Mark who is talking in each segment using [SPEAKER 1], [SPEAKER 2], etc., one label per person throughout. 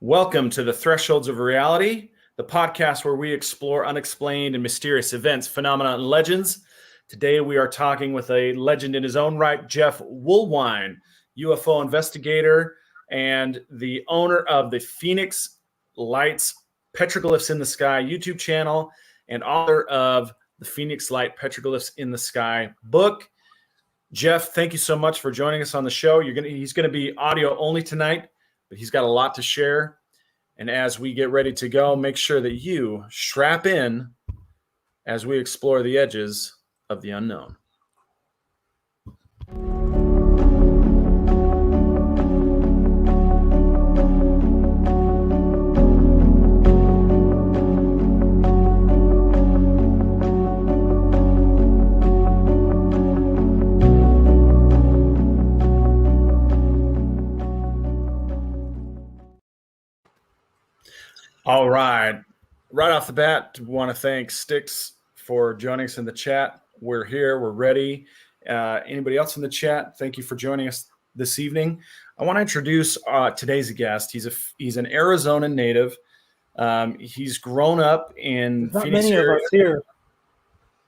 [SPEAKER 1] Welcome to the Thresholds of Reality, the podcast where we explore unexplained and mysterious events, phenomena, and legends. Today we are talking with a legend in his own right, Jeff Woolwine, UFO investigator and the owner of the Phoenix Lights Petroglyphs in the Sky YouTube channel and author of the Phoenix Light Petroglyphs in the Sky book. Jeff, thank you so much for joining us on the show. He's going to be audio only tonight, but he's got a lot to share. And as we get ready to go, make sure that you strap in as we explore the edges of the unknown. All right. Right off the bat, want to thank Styx for joining us in the chat. We're here. We're ready. Anybody else in the chat, thank you for joining us this evening. I want to introduce today's guest. He's an Arizona native. He's grown up in
[SPEAKER 2] Not
[SPEAKER 1] Phoenix
[SPEAKER 2] many
[SPEAKER 1] area.
[SPEAKER 2] of us here.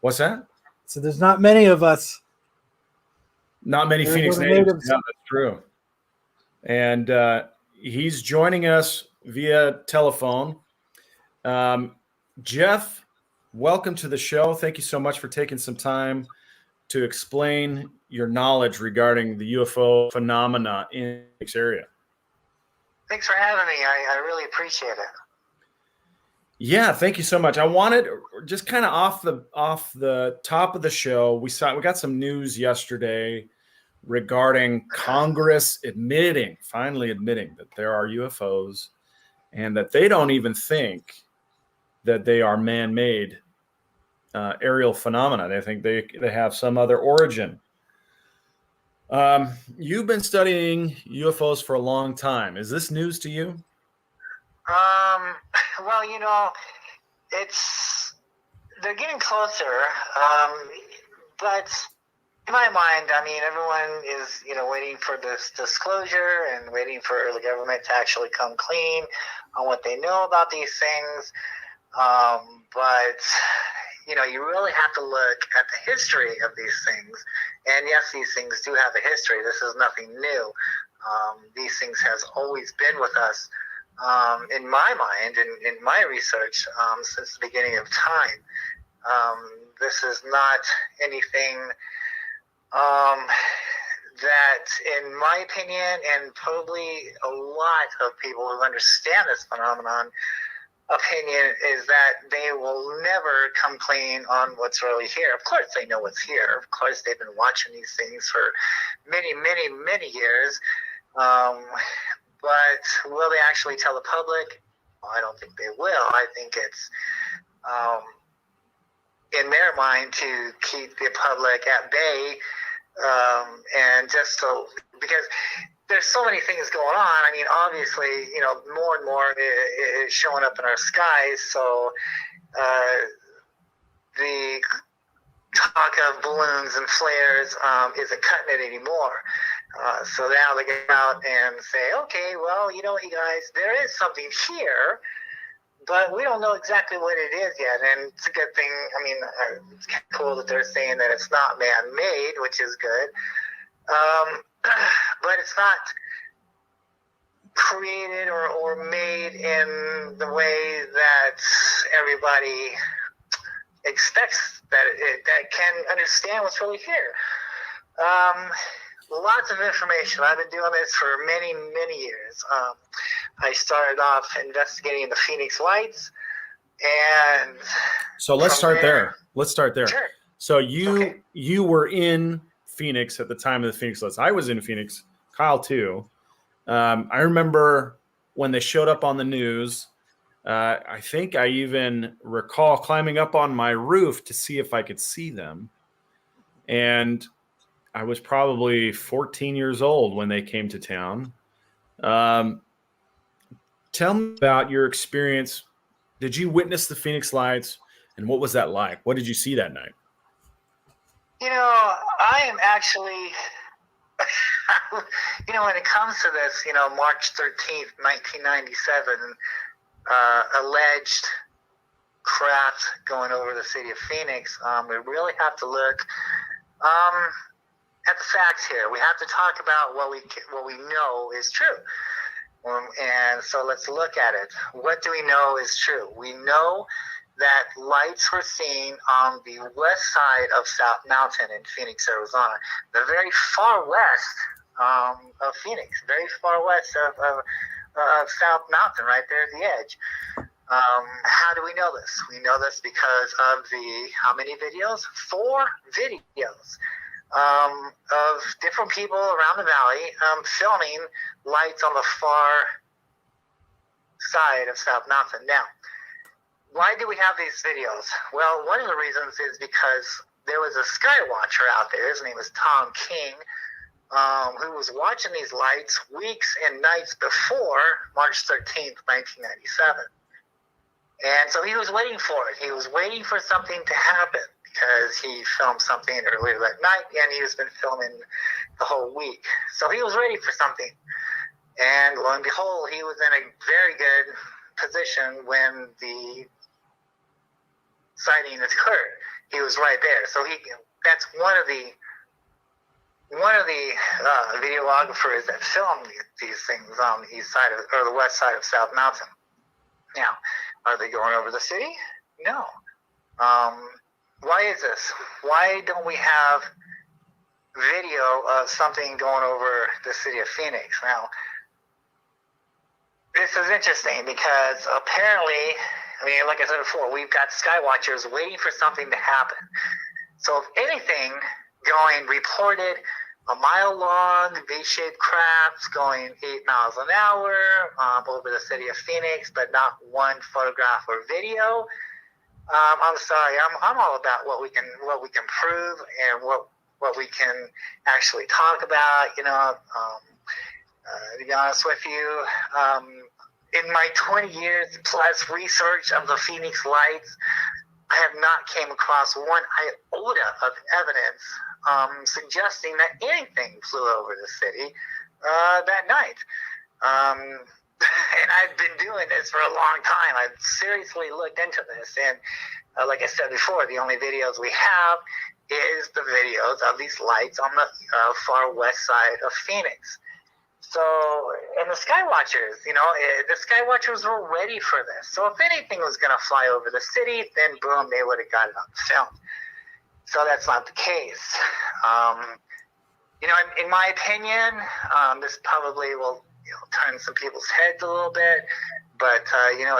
[SPEAKER 1] What's that?
[SPEAKER 2] So there's not many of us.
[SPEAKER 1] Not many Phoenix natives. Yeah, that's true. And he's joining us via telephone. Jeff, welcome to the show. Thank you so much for taking some time to explain your knowledge regarding the UFO phenomena in this area.
[SPEAKER 3] Thanks for having me. I really appreciate it.
[SPEAKER 1] Yeah, thank you so much. I wanted just kind of off the top of the show. We got some news yesterday regarding Congress finally admitting that there are UFOs and that they don't even think that they are man-made aerial phenomena. They think they have some other origin. You've been studying UFOs for a long time. Is this news to you?
[SPEAKER 3] Well, they're getting closer. But in my mind, I mean, everyone is, waiting for this disclosure and waiting for the government to actually come clean on what they know about these things. But, you really have to look at the history of these things. And yes, these things do have a history. This is nothing new. These things has always been with us, in my mind, in my research, since the beginning of time. This is not anything that, in my opinion, and probably a lot of people who understand this phenomenon, opinion is that they will never come clean on what's really here. Of course they know what's here. Of course they've been watching these things for many, many, many years. But will they actually tell the public? Well, I don't think they will. I think it's in their mind to keep the public at bay, and just so, because there's so many things going on. I mean, obviously, more and more is showing up in our skies. So the talk of balloons and flares isn't cutting it anymore. So now they get out and say, okay, well, you guys, there is something here, but we don't know exactly what it is yet. And it's a good thing. I mean, it's kind of cool that they're saying that it's not man-made, which is good. But it's not created or made in the way that everybody expects that can understand what's really here. Lots of information. I've been doing this for many, many years. I started off investigating the Phoenix Lights, and
[SPEAKER 1] so let's start there.
[SPEAKER 3] Sure.
[SPEAKER 1] So you were in Phoenix at the time of the Phoenix Lights. I was in Phoenix, Kyle too. I remember when they showed up on the news. I think I even recall climbing up on my roof to see if I could see them. And I was probably 14 years old when they came to town. Tell me about your experience. Did you witness the Phoenix Lights, and what was that like? What did you see that night?
[SPEAKER 3] I am actually when it comes to this, March 13th, 1997, alleged craft going over the city of Phoenix, we really have to look at the facts here. We have to talk about what we know is true. And so let's look at it. What do we know is true? We know that lights were seen on the west side of South Mountain in Phoenix, Arizona, the very far west of Phoenix, very far west of South Mountain, right there at the edge. How do we know this? We know this because of how many videos? 4 videos of different people around the valley filming lights on the far side of South Mountain. Now, why do we have these videos? Well, one of the reasons is because there was a sky watcher out there. His name was Tom King, who was watching these lights weeks and nights before March 13th, 1997. And so he was waiting for it. He was waiting for something to happen because he filmed something earlier that night, and he's been filming the whole week. So he was ready for something. And lo and behold, he was in a very good position when the sighting occurred. He was right there. So that's one of the videographers that filmed these things on the east side or the west side of South Mountain. Now, are they going over the city? No. Why is this? Why don't we have video of something going over the city of Phoenix? Now, this is interesting because apparently, like I said before, we've got sky watchers waiting for something to happen. So if anything reported a mile-long V-shaped craft going 8 miles an hour over the city of Phoenix, but not one photograph or video. I'm sorry. I'm all about what we can prove and what we can actually talk about. To be honest with you, in my 20 years plus research of the Phoenix lights, I have not came across one iota of evidence suggesting that anything flew over the city that night. And I've been doing this for a long time. I've seriously looked into this. And like I said before, the only videos we have is the videos of these lights on the far west side of Phoenix. So, and the Skywatchers, the Skywatchers were ready for this. So if anything was going to fly over the city, then boom, they would have got it on film. So that's not the case. In my opinion, this probably will turn some people's heads a little bit, but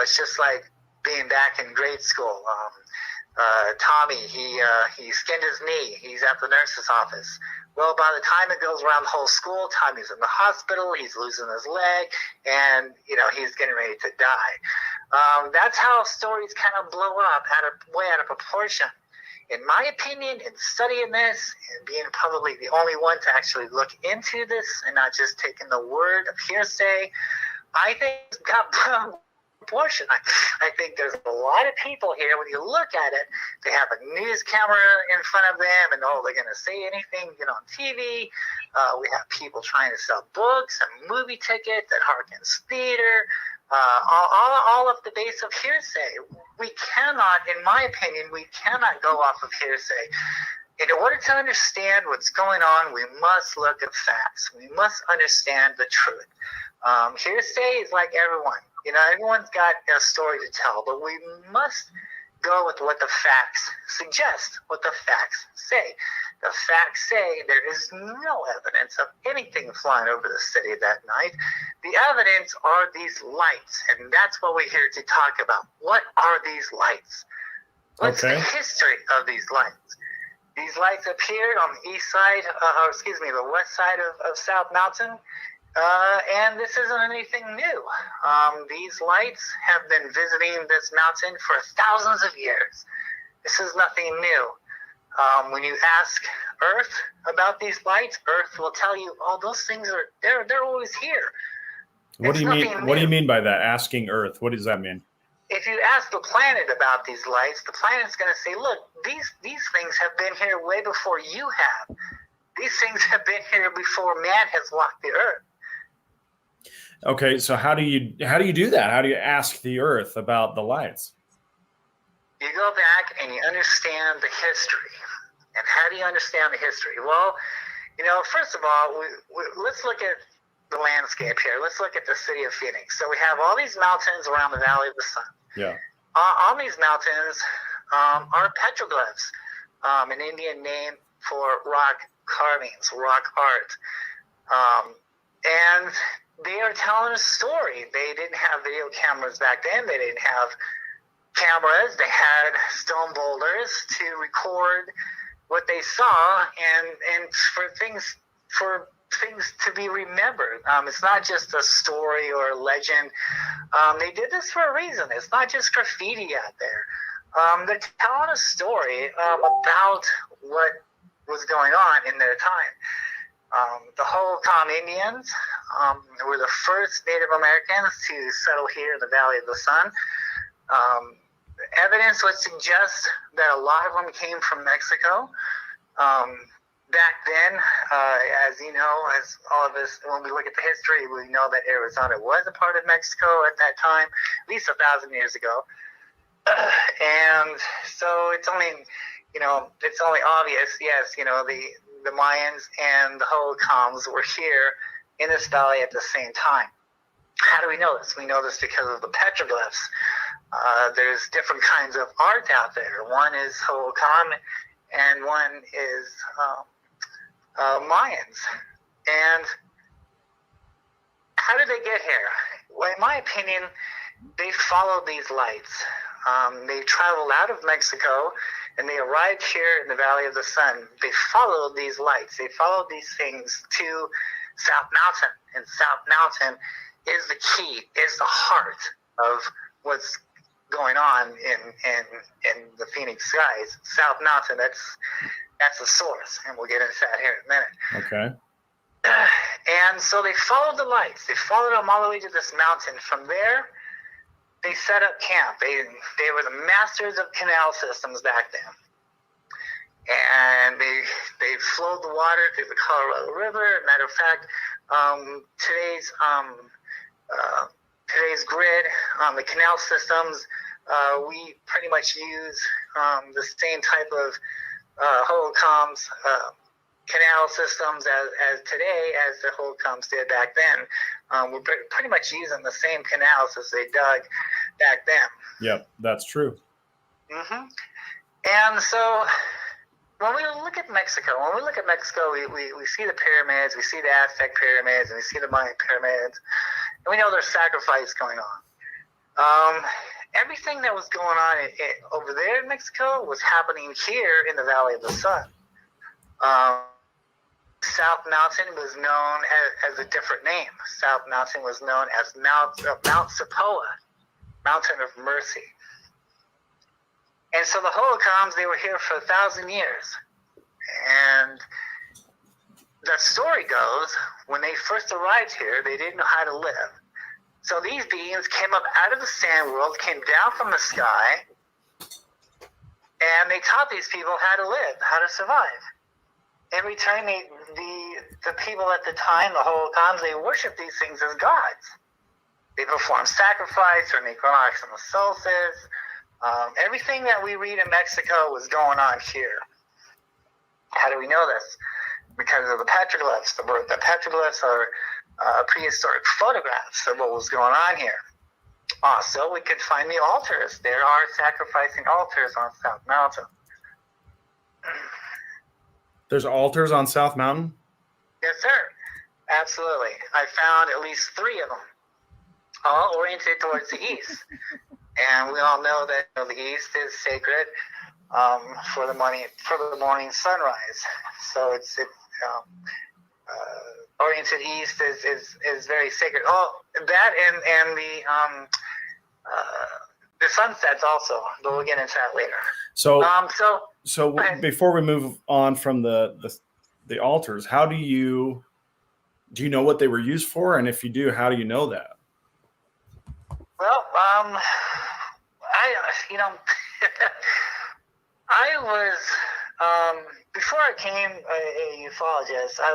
[SPEAKER 3] it's just like being back in grade school. Tommy, he skinned his knee. He's at the nurse's office. Well, by the time it goes around the whole school, Tommy's in the hospital, he's losing his leg, and, he's getting ready to die. That's how stories kind of blow up way out of proportion. In my opinion, in studying this, and being probably the only one to actually look into this and not just taking the word of hearsay, I think it's got proportion. I think there's a lot of people here, when you look at it, they have a news camera in front of them, and they're going to say anything, on TV. We have people trying to sell books and movie tickets at Harkins Theater, all of the base of hearsay. We cannot, in my opinion, go off of hearsay. In order to understand what's going on, we must look at facts. We must understand the truth. Hearsay is like everyone. Everyone's got a story to tell, but we must go with what the facts suggest, what the facts say. The facts say there is no evidence of anything flying over the city that night. The evidence are these lights, and that's what we're here to talk about. What are these lights? What's the history of these lights? These lights appeared on the the west side of South Mountain. And this isn't anything new. These lights have been visiting this mountain for thousands of years. This is nothing new. When you ask Earth about these lights, Earth will tell you, "Oh, those things they're always here."
[SPEAKER 1] What do you mean? What do you mean by that? Asking Earth, what does that mean?
[SPEAKER 3] If you ask the planet about these lights, the planet's going to say, "Look, these things have been here way before you have." These things have been here before man has walked the earth.
[SPEAKER 1] Okay, so how do you do that? How do you ask the Earth about the lights?
[SPEAKER 3] You go back and you understand the history. And how do you understand the history? Well, first of all, let's look at the landscape here. Let's look at the city of Phoenix. So we have all these mountains around the Valley of the Sun.
[SPEAKER 1] Yeah.
[SPEAKER 3] On these mountains are petroglyphs, an Indian name for rock carvings, rock art. And they are telling a story. They didn't have video cameras back then. They didn't have cameras. They had stone boulders to record what they saw and for things to be remembered. It's not just a story or a legend. They did this for a reason. It's not just graffiti out there. They're telling a story about what was going on in their time. The Hohokam Indians were the first Native Americans to settle here in the Valley of the Sun. Evidence would suggest that a lot of them came from Mexico. Back then, as you know, as all of us, when we look at the history, we know that Arizona was a part of Mexico at that time, at least 1,000 years ago. And so it's only obvious, yes, the Mayans and the Hohokams were here in this valley at the same time. How do we know this? We know this because of the petroglyphs. There's different kinds of art out there. One is Hohokam, and one is Mayans. And how did they get here? Well, in my opinion, they followed these lights. They traveled out of Mexico, and they arrived here in the Valley of the Sun. They followed these lights. They followed these things to South Mountain. And South Mountain is the key, is the heart of what's going on in the Phoenix skies. South Mountain, that's the source, and we'll get into that here in a minute.
[SPEAKER 1] Okay.
[SPEAKER 3] And so they followed the lights. They followed them all the way to this mountain. From there, they set up camp. They were the masters of canal systems back then. And they flowed the water through the Colorado River. Matter of fact, today's grid, the canal systems, we pretty much use the same type of Hohokams canal systems as today as the Hohokams did back then. We're pretty much using the same canals as they dug back then.
[SPEAKER 1] Yep, that's true.
[SPEAKER 3] Mm-hmm. And so when we look at Mexico, we see the pyramids, we see the Aztec pyramids, and we see the Mayan pyramids, and we know there's sacrifice going on. Everything that was going on over there in Mexico was happening here in the Valley of the Sun. South Mountain was known as a different name. South Mountain was known as Mount Sapoa, Mountain of Mercy. And so the Hohokams, they were here for 1,000 years. And the story goes, when they first arrived here, they didn't know how to live. So these beings came up out of the sand world, came down from the sky, and they taught these people how to live, how to survive. Every time the people at the time, the Hohokams, they worshiped these things as gods. They performed sacrifice or make rocks on the solstice. Everything that we read in Mexico was going on here. How do we know this? Because of the petroglyphs. The petroglyphs are prehistoric photographs of what was going on here. Also, we could find the altars. There are sacrificing altars on South Mountain.
[SPEAKER 1] There's altars on South Mountain?
[SPEAKER 3] Yes, sir. Absolutely. I found at least 3 of them, all oriented towards the east. And we all know that the east is sacred for the morning sunrise. So it's oriented east is very sacred. Oh, that and the sunsets also, but we'll get into that later.
[SPEAKER 1] So before we move on from the altars, how do you know what they were used for? And if you do, how do you know that?
[SPEAKER 3] Well, I Before I became a ufologist, I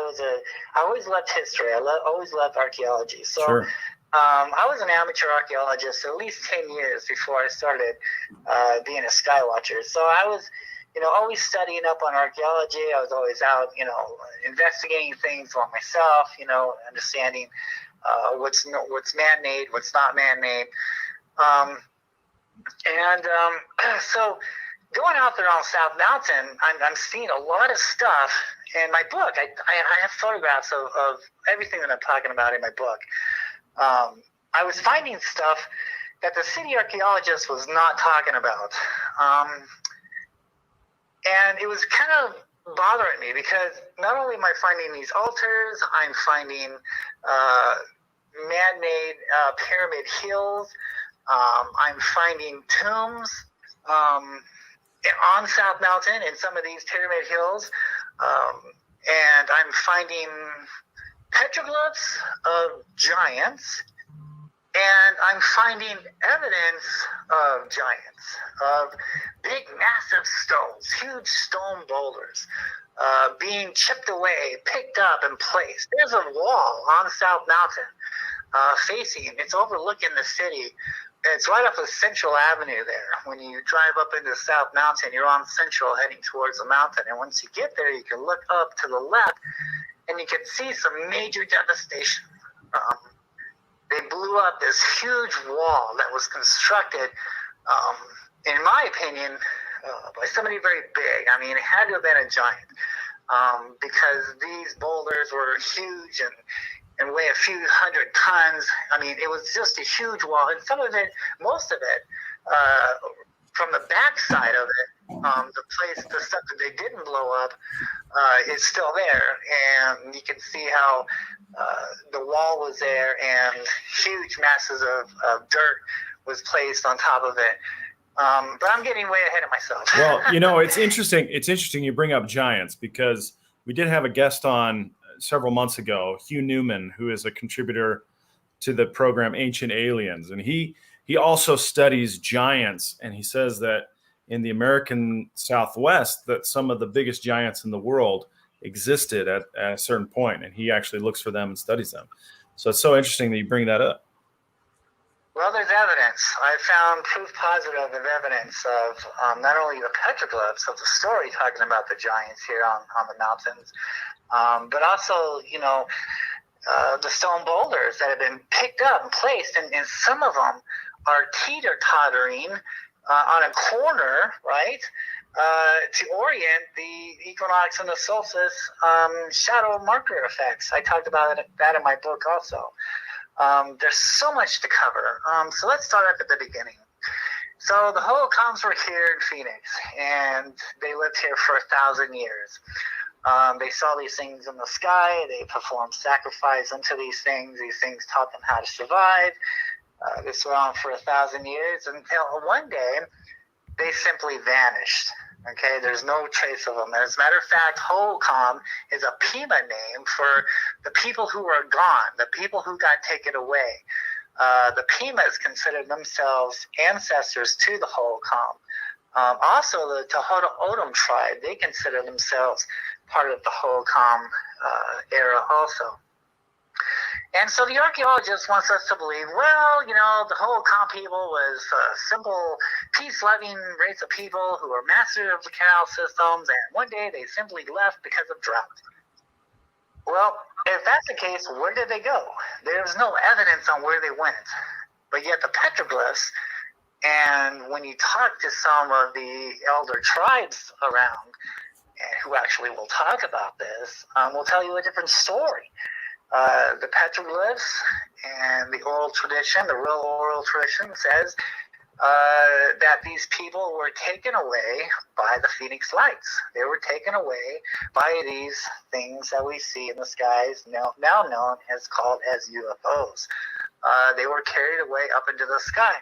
[SPEAKER 3] always loved history. Always loved archaeology. So
[SPEAKER 1] Sure.
[SPEAKER 3] I was an amateur archaeologist at least 10 years before I started being a sky watcher. So I was, always studying up on archaeology. I was always out, investigating things on myself, understanding what's man-made, what's not man-made. So going out there on South Mountain, I'm seeing a lot of stuff in my book. I have photographs of everything that I'm talking about in my book. I was finding stuff that the city archaeologist was not talking about. And it was kind of bothering me because not only am I finding these altars, I'm finding man-made pyramid hills. I'm finding tombs on South Mountain in some of these pyramid hills. And I'm finding petroglyphs of giants. And I'm finding evidence of giants, of big, massive stones, huge stone boulders being chipped away, picked up, and placed. There's a wall on South Mountain it's overlooking the city. It's right off of Central Avenue there. When you drive up into South Mountain, you're on Central heading towards the mountain. And once you get there, you can look up to the left, and you can see some major devastation. They blew up this huge wall that was constructed, in my opinion, by somebody very big. I mean, it had to have been a giant because these boulders were huge and weigh a few hundred tons. I mean, it was just a huge wall. And most of it, from the back side of it, the stuff that they didn't blow up is still there. And you can see how the wall was there and huge masses of dirt was placed on top of it. But I'm getting way ahead of myself.
[SPEAKER 1] Well, it's interesting. It's interesting you bring up giants because we did have a guest on several months ago, Hugh Newman, who is a contributor to the program Ancient Aliens. And he also studies giants. And he says that in the American Southwest, that some of the biggest giants in the world existed at a certain point. And he actually looks for them and studies them. So it's so interesting that you bring that up.
[SPEAKER 3] Well, there's evidence. I found proof positive of evidence of not only the petroglyphs of the story talking about the giants here on the mountains, but also, the stone boulders that have been picked up and placed, and some of them are teeter-tottering on a corner, right, to orient the equinox and the solstice shadow marker effects. I talked about that in my book also. There's so much to cover. So let's start up at the beginning. So the Holocaust were here in Phoenix, and they lived here for 1,000 years. They saw these things in the sky. They performed sacrifice unto these things. These things taught them how to survive. This went on for 1,000 years until one day they simply vanished. Okay, there's no trace of them. As a matter of fact, Holcomb is a Pima name for the people who are gone, the people who got taken away. The Pimas considered themselves ancestors to the Holcomb. Also, the Tohono O'odham tribe, they consider themselves part of the Holcomb era also. And so the archaeologist wants us to believe, the Holcomb people was a simple, peace-loving race of people who were masters of the canal systems, and one day they simply left because of drought. Well, if that's the case, where did they go? There's no evidence on where they went. But yet the petroglyphs, and when you talk to some of the elder tribes around, and who actually will talk about this, will tell you a different story. The petroglyphs and the oral tradition, the real oral tradition, says that these people were taken away by the Phoenix Lights. They were taken away by these things that we see in the skies, now known as UFOs. They were carried away up into the sky.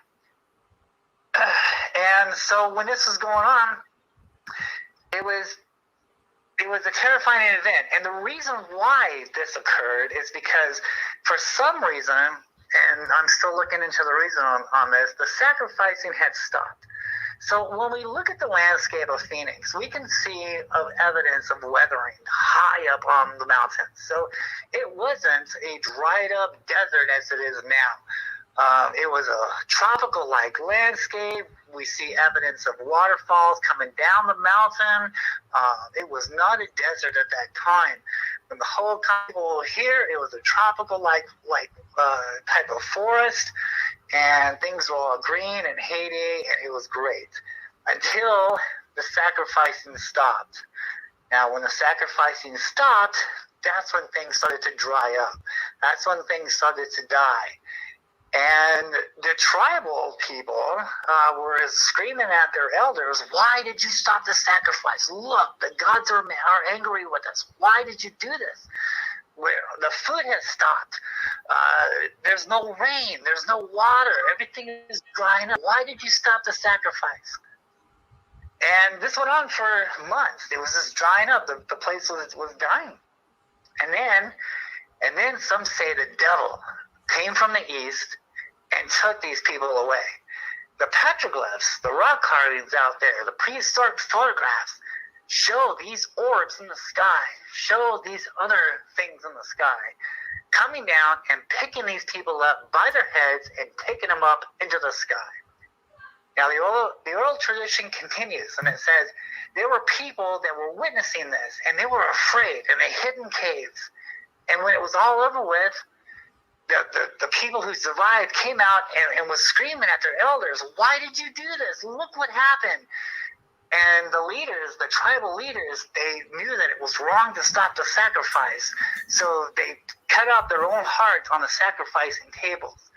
[SPEAKER 3] And so when this was going on, it was a terrifying event. And the reason why this occurred is because for some reason, and I'm still looking into the reason on this, the sacrificing had stopped. So when we look at the landscape of Phoenix, we can see evidence of weathering high up on the mountains. So it wasn't a dried up desert as it is now. It was a tropical-like landscape. We see evidence of waterfalls coming down the mountain. It was not a desert at that time. When the whole time people were here, it was a tropical-like type of forest, and things were all green and Haiti, and it was great until the sacrificing stopped. Now, when the sacrificing stopped, that's when things started to dry up. That's when things started to die. And the tribal people were screaming at their elders, "Why did you stop the sacrifice? Look, the gods are angry with us. Why did you do this? The food has stopped. There's no rain. There's no water. Everything is drying up. Why did you stop the sacrifice?" And this went on for months. It was just drying up. The place was dying. And then some say the devil came from the east and took these people away. The petroglyphs, the rock carvings out there, the prehistoric photographs show these orbs in the sky, show these other things in the sky, coming down and picking these people up by their heads and taking them up into the sky. Now, the oral tradition continues, and it says there were people that were witnessing this, and they were afraid, and they hid in caves. And when it was all over with, the people who survived came out and was screaming at their elders, "Why did you do this? Look what happened." And the leaders, the tribal leaders, they knew that it was wrong to stop the sacrifice. So they cut out their own hearts on the sacrificing tables.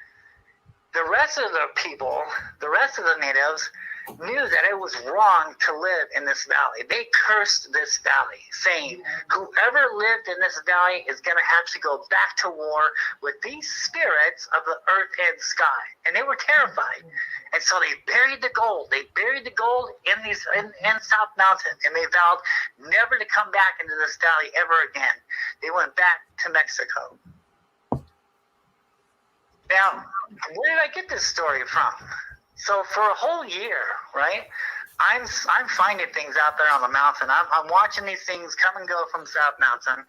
[SPEAKER 3] The rest of the people, the rest of the natives, knew that it was wrong to live in this valley. They cursed this valley, saying, "Whoever lived in this valley is going to have to go back to war with these spirits of the earth and sky." And they were terrified. And so they buried the gold. They buried the gold in South Mountain, and they vowed never to come back into this valley ever again. They went back to Mexico. Now, where did I get this story from? So for a whole year, right, I'm finding things out there on the mountain. I'm watching these things come and go from South Mountain.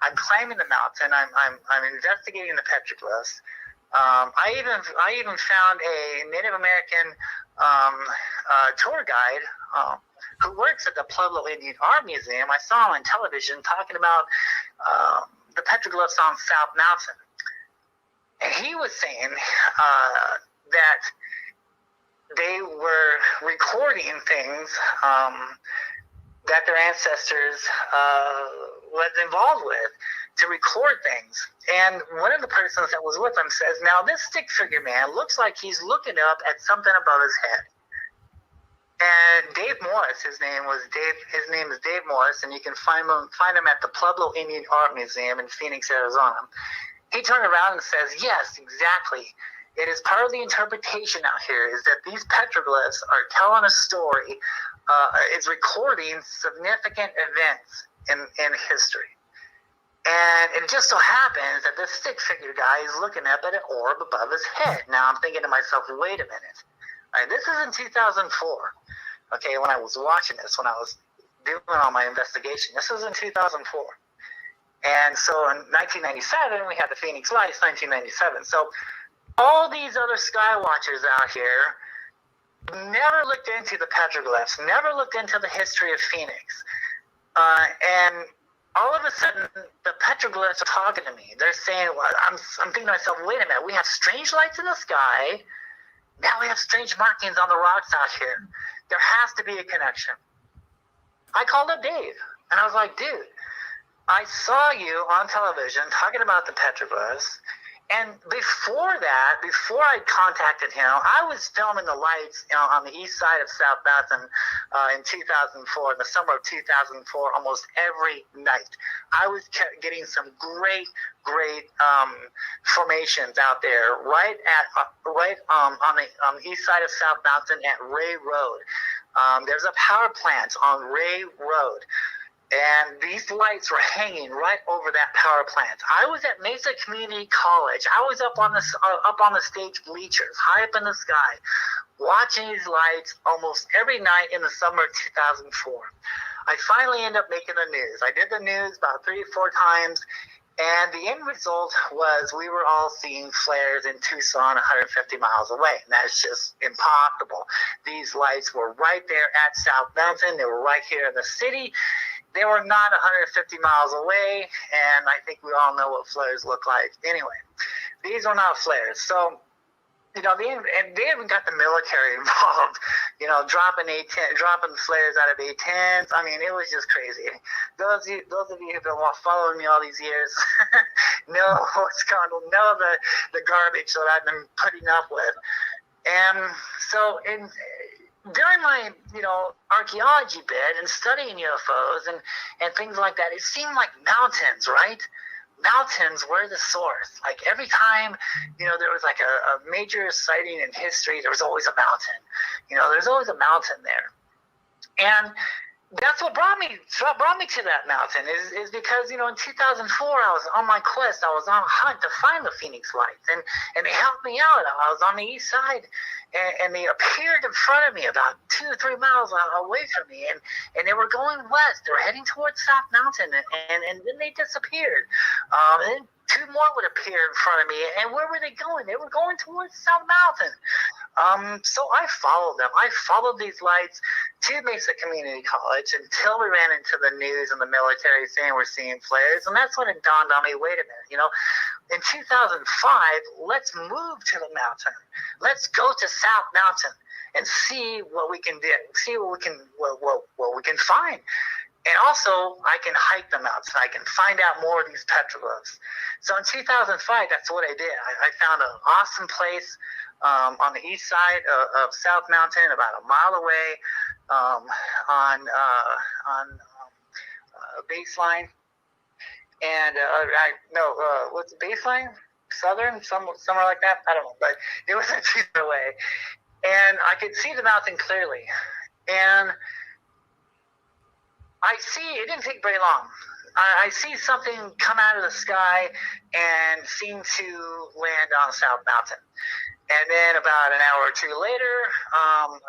[SPEAKER 3] I'm climbing the mountain. I'm investigating the petroglyphs. I even found a Native American tour guide who works at the Pueblo Indian Art Museum. I saw him on television talking about the petroglyphs on South Mountain. And he was saying that they were recording things that their ancestors was involved with to record things. And one of the persons that was with them says, "Now this stick figure man looks like he's looking up at something above his head." And Dave Morris, his name is Dave Morris, and you can find him at the Pueblo Indian Art Museum in Phoenix, Arizona. He turned around and says, "Yes, exactly. It is part of the interpretation out here is that these petroglyphs are telling a story, it's recording significant events in history." And it just so happens that this stick figure guy is looking up at an orb above his head. Now I'm thinking to myself, wait a minute. All right, this is in 2004. Okay, when I was watching this, when I was doing all my investigation, this was in 2004. And so in 1997, we had the Phoenix Lights, 1997. So all these other sky watchers out here never looked into the petroglyphs, never looked into the history of Phoenix. And all of a sudden, the petroglyphs are talking to me. They're saying, well, I'm thinking to myself, wait a minute, we have strange lights in the sky. Now we have strange markings on the rocks out here. There has to be a connection. I called up Dave, and I was like, dude, I saw you on television talking about the petroglyphs, and before I contacted him, I was filming the lights on the east side of South Mountain in 2004, in the summer of 2004, almost every night. I was getting some great formations out there, right on the east side of South Mountain at Ray Road. There's a power plant on Ray Road. And these lights were hanging right over that power plant. I was at Mesa Community College. I was up on the stage bleachers, high up in the sky, watching these lights almost every night in the summer of 2004. I finally ended up making the news. I did the news about 3 or 4 times, and the end result was we were all seeing flares in Tucson 150 miles away, and that's just impossible. These lights were right there at South Mountain. They were right here in the city. They were not 150 miles away, and I think we all know what flares look like. Anyway, these were not flares. So, they even got the military involved, dropping flares out of A-10s. I mean, it was just crazy. Those of you who've been following me all these years know what's going on, know the garbage that I've been putting up with. And so during my, archaeology bit and studying UFOs and things like that, it seemed like mountains, right? Mountains were the source. Like every time, there was like a major sighting in history, there was always a mountain. There's always a mountain there. And that's what brought me to that mountain is because, in 2004, I was on my quest. I was on a hunt to find the Phoenix Lights, and they helped me out. I was on the east side, and they appeared in front of me about 2 or 3 miles away from me, and they were going west. They were heading towards South Mountain, and then they disappeared. And then 2 more would appear in front of me, and where were they going? They were going towards South Mountain. So I followed them. I followed these lights to Mesa Community College until we ran into the news and the military saying we're seeing flares. And that's when it dawned on me, wait a minute, in 2005, let's move to the mountain. Let's go to South Mountain and see what we can do, see what we can find. And also, I can hike the mountain. I can find out more of these petroglyphs. So in 2005, that's what I did. I found an awesome place on the east side of South Mountain, about a mile away, on Baseline. And what's the Baseline? Southern, somewhere like that. I don't know, but it was a cheaper way. And I could see the mountain clearly. And it didn't take very long. I see something come out of the sky and seem to land on South Mountain. And then about an hour or 2 later,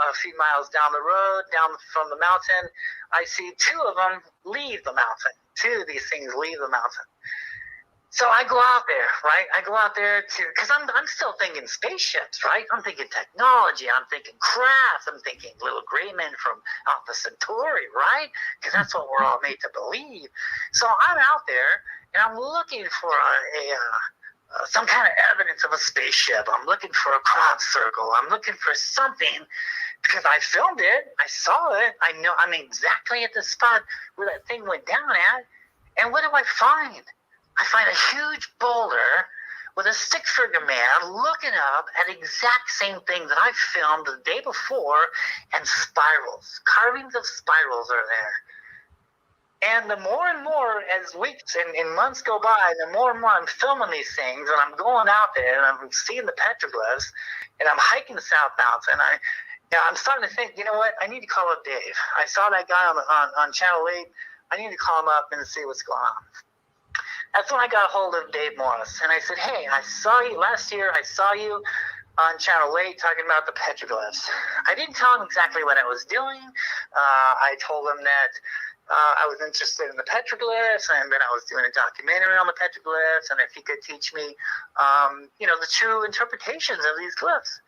[SPEAKER 3] a few miles down the road, down from the mountain, I see 2 of them leave the mountain. 2 of these things leave the mountain. So I go out there, right? I go out there because I'm still thinking spaceships, right? I'm thinking technology. I'm thinking craft. I'm thinking little gray men from Alpha Centauri, right? Because that's what we're all made to believe. So I'm out there and I'm looking for some kind of evidence of a spaceship. I'm looking for a crop circle. I'm looking for something because I filmed it. I saw it. I know I'm exactly at the spot where that thing went down at. And what do I find? I find a huge boulder with a stick-figure man looking up at the exact same thing that I filmed the day before, and spirals. Carvings of spirals are there. And the more and more as weeks and months go by, the more and more I'm filming these things, and I'm going out there, and I'm seeing the petroglyphs, and I'm hiking the South Mountain. I'm starting to think, you know what? I need to call up Dave. I saw that guy on Channel 8. I need to call him up and see what's going on. That's when I got a hold of Dave Morris, and I said, hey, I saw you last year. I saw you on Channel 8 talking about the petroglyphs. I didn't tell him exactly what I was doing. I told him that I was interested in the petroglyphs, and then I was doing a documentary on the petroglyphs, and if he could teach me, the true interpretations of these glyphs.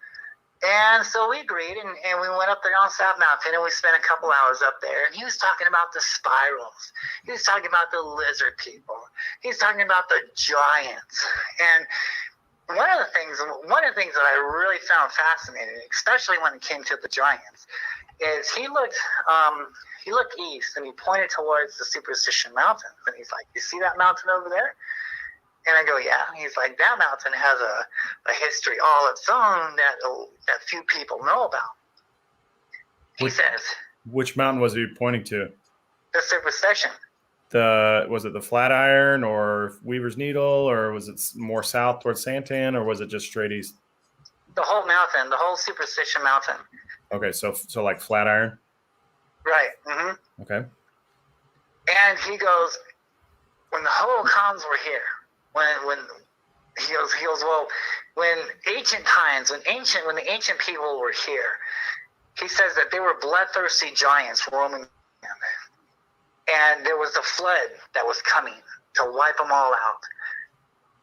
[SPEAKER 3] And so we agreed, and we went up there on South Mountain, and we spent a couple hours up there. And he was talking about the spirals. He was talking about the lizard people. He was talking about the giants. And one of the things that I really found fascinating, especially when it came to the giants, is he looked east, and he pointed towards the Superstition Mountain. And he's like, you see that mountain over there? And I go, yeah. He's like, that mountain has a history all its own that few people know about. He says.
[SPEAKER 1] Which mountain was he pointing to?
[SPEAKER 3] The Superstition.
[SPEAKER 1] Was it the Flatiron or Weaver's Needle, or was it more south towards Santan, or was it just straight east?
[SPEAKER 3] The whole mountain, the whole Superstition Mountain.
[SPEAKER 1] Okay, so like Flatiron?
[SPEAKER 3] Right. Mm-hmm.
[SPEAKER 1] Okay.
[SPEAKER 3] And he goes, when the Hohokams were here, when he goes, well, when ancient times, when the ancient people were here, he says that they were bloodthirsty giants roaming land. And there was a flood that was coming to wipe them all out.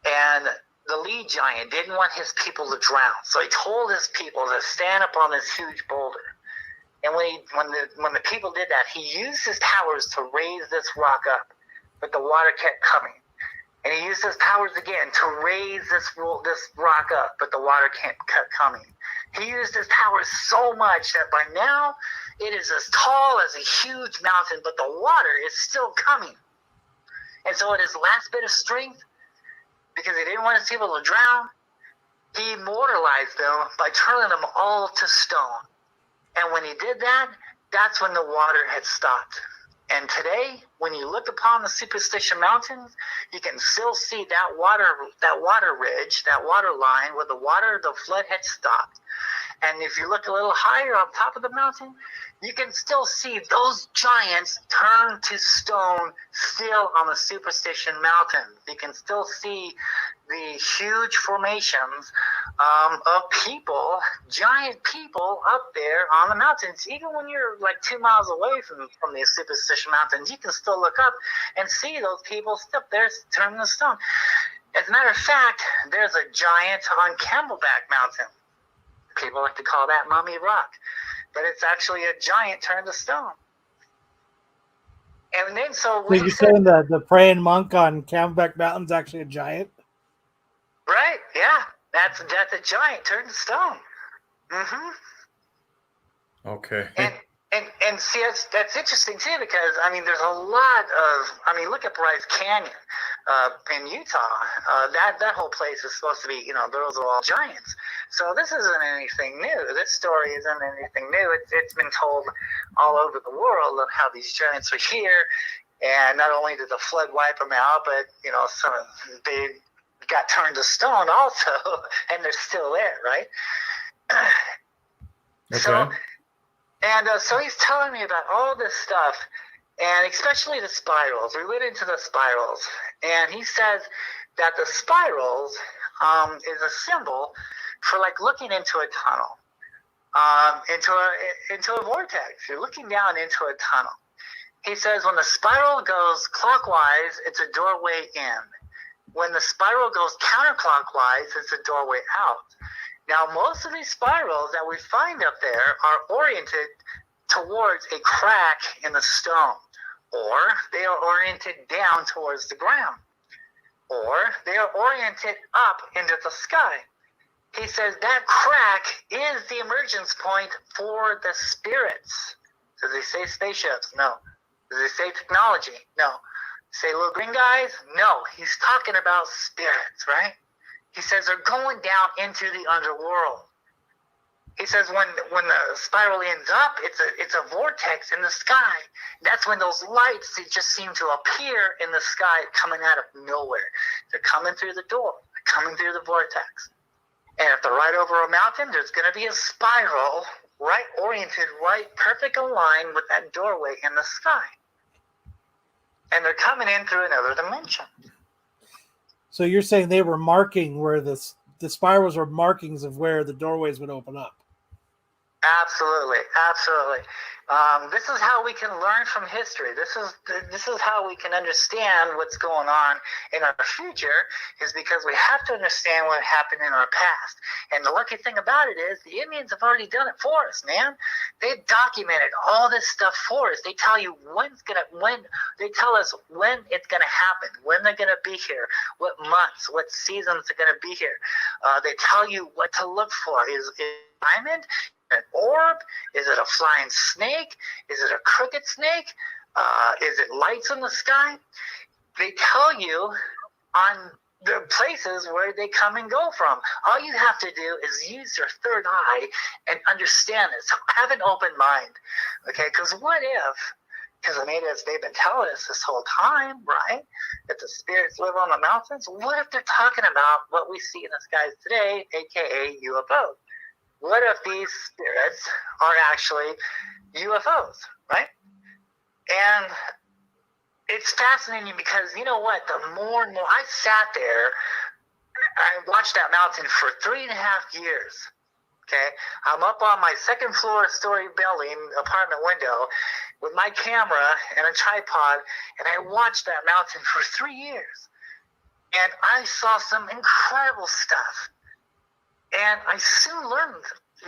[SPEAKER 3] And the lead giant didn't want his people to drown, so he told his people to stand up on this huge boulder. And when the people did that, he used his powers to raise this rock up, but the water kept coming. And he used his powers again to raise this rock up, but the water kept coming. He used his powers so much that by now it is as tall as a huge mountain, but the water is still coming. And so at his last bit of strength, because he didn't want his people to drown, he immortalized them by turning them all to stone. And when he did that, that's when the water had stopped. And today, when you look upon the Superstition Mountains, you can still see that water ridge, that water line where the flood had stopped. And if you look a little higher on top of the mountain, you can still see those giants turn to stone still on the Superstition Mountain. You can still see the huge formations of people, giant people up there on the mountains. Even when you're like 2 miles away from the Superstition Mountains, you can still look up and see those people up there turning to stone. As a matter of fact, there's a giant on Camelback Mountain. People like to call that Mummy Rock, but it's actually a giant turned to stone. And then
[SPEAKER 2] So you're saying that the praying monk on Camelback Mountain's actually a giant?
[SPEAKER 3] Right? Yeah, that's a giant turned to stone. Mm-hmm.
[SPEAKER 1] Okay.
[SPEAKER 3] And see, that's interesting too, because I mean, there's a lot of, look at Bryce Canyon in Utah. That whole place is supposed to be, those are all giants. So this isn't anything new. This story isn't anything new. It's been told all over the world of how these giants were here, and not only did the flood wipe them out, but they got turned to stone also, and they're still there, right?
[SPEAKER 1] Okay.
[SPEAKER 3] So he's telling me about all this stuff, and especially the spirals. We went into the spirals, and he says that the spirals is a symbol for like looking into a tunnel, into a vortex. You're looking down into a tunnel. He says when the spiral goes clockwise, it's a doorway in. When the spiral goes counterclockwise, it's a doorway out. Now, most of these spirals that we find up there are oriented towards a crack in the stone, or they are oriented down towards the ground, or they are oriented up into the sky. He says that crack is the emergence point for the spirits. Does he say spaceships? No. Does he say technology? No. Say little green guys? No. He's talking about spirits, right? He says they're going down into the underworld. He says when the spiral ends up, it's a vortex in the sky. That's when those lights, they just seem to appear in the sky coming out of nowhere. They're coming through the door. They're coming through the vortex. And if they're right over a mountain, there's going to be a spiral, right oriented, right perfect aligned with that doorway in the sky. And they're coming in through another dimension.
[SPEAKER 2] So you're saying they were marking where the spirals were markings of where the doorways would open up?
[SPEAKER 3] Absolutely. This is how we can learn from history. This is how we can understand what's going on in our future, is because we have to understand what happened in our past. And the lucky thing about it is the Indians have already done it for us, man. They've documented all this stuff for us. They tell you they tell us when it's gonna happen, when they're gonna be here, what months, what seasons they're gonna be here. They tell you what to look for. Is it diamond? An orb? Is it a flying snake? Is it a crooked snake? Is it lights in the sky? They tell you on the places where they come and go from. All you have to do is use your third eye and understand it. So have an open mind, okay? Because what if, because I mean, as they've been telling us this whole time, right, that the spirits live on the mountains, what if they're talking about what we see in the skies today, aka UFOs? What if these spirits are actually UFOs, right? And it's fascinating because you know what? The more and more I sat there, I watched that mountain for 3.5 years. Okay, I'm up on my second story building apartment window with my camera and a tripod, and I watched that mountain for 3 years. And I saw some incredible stuff. And I soon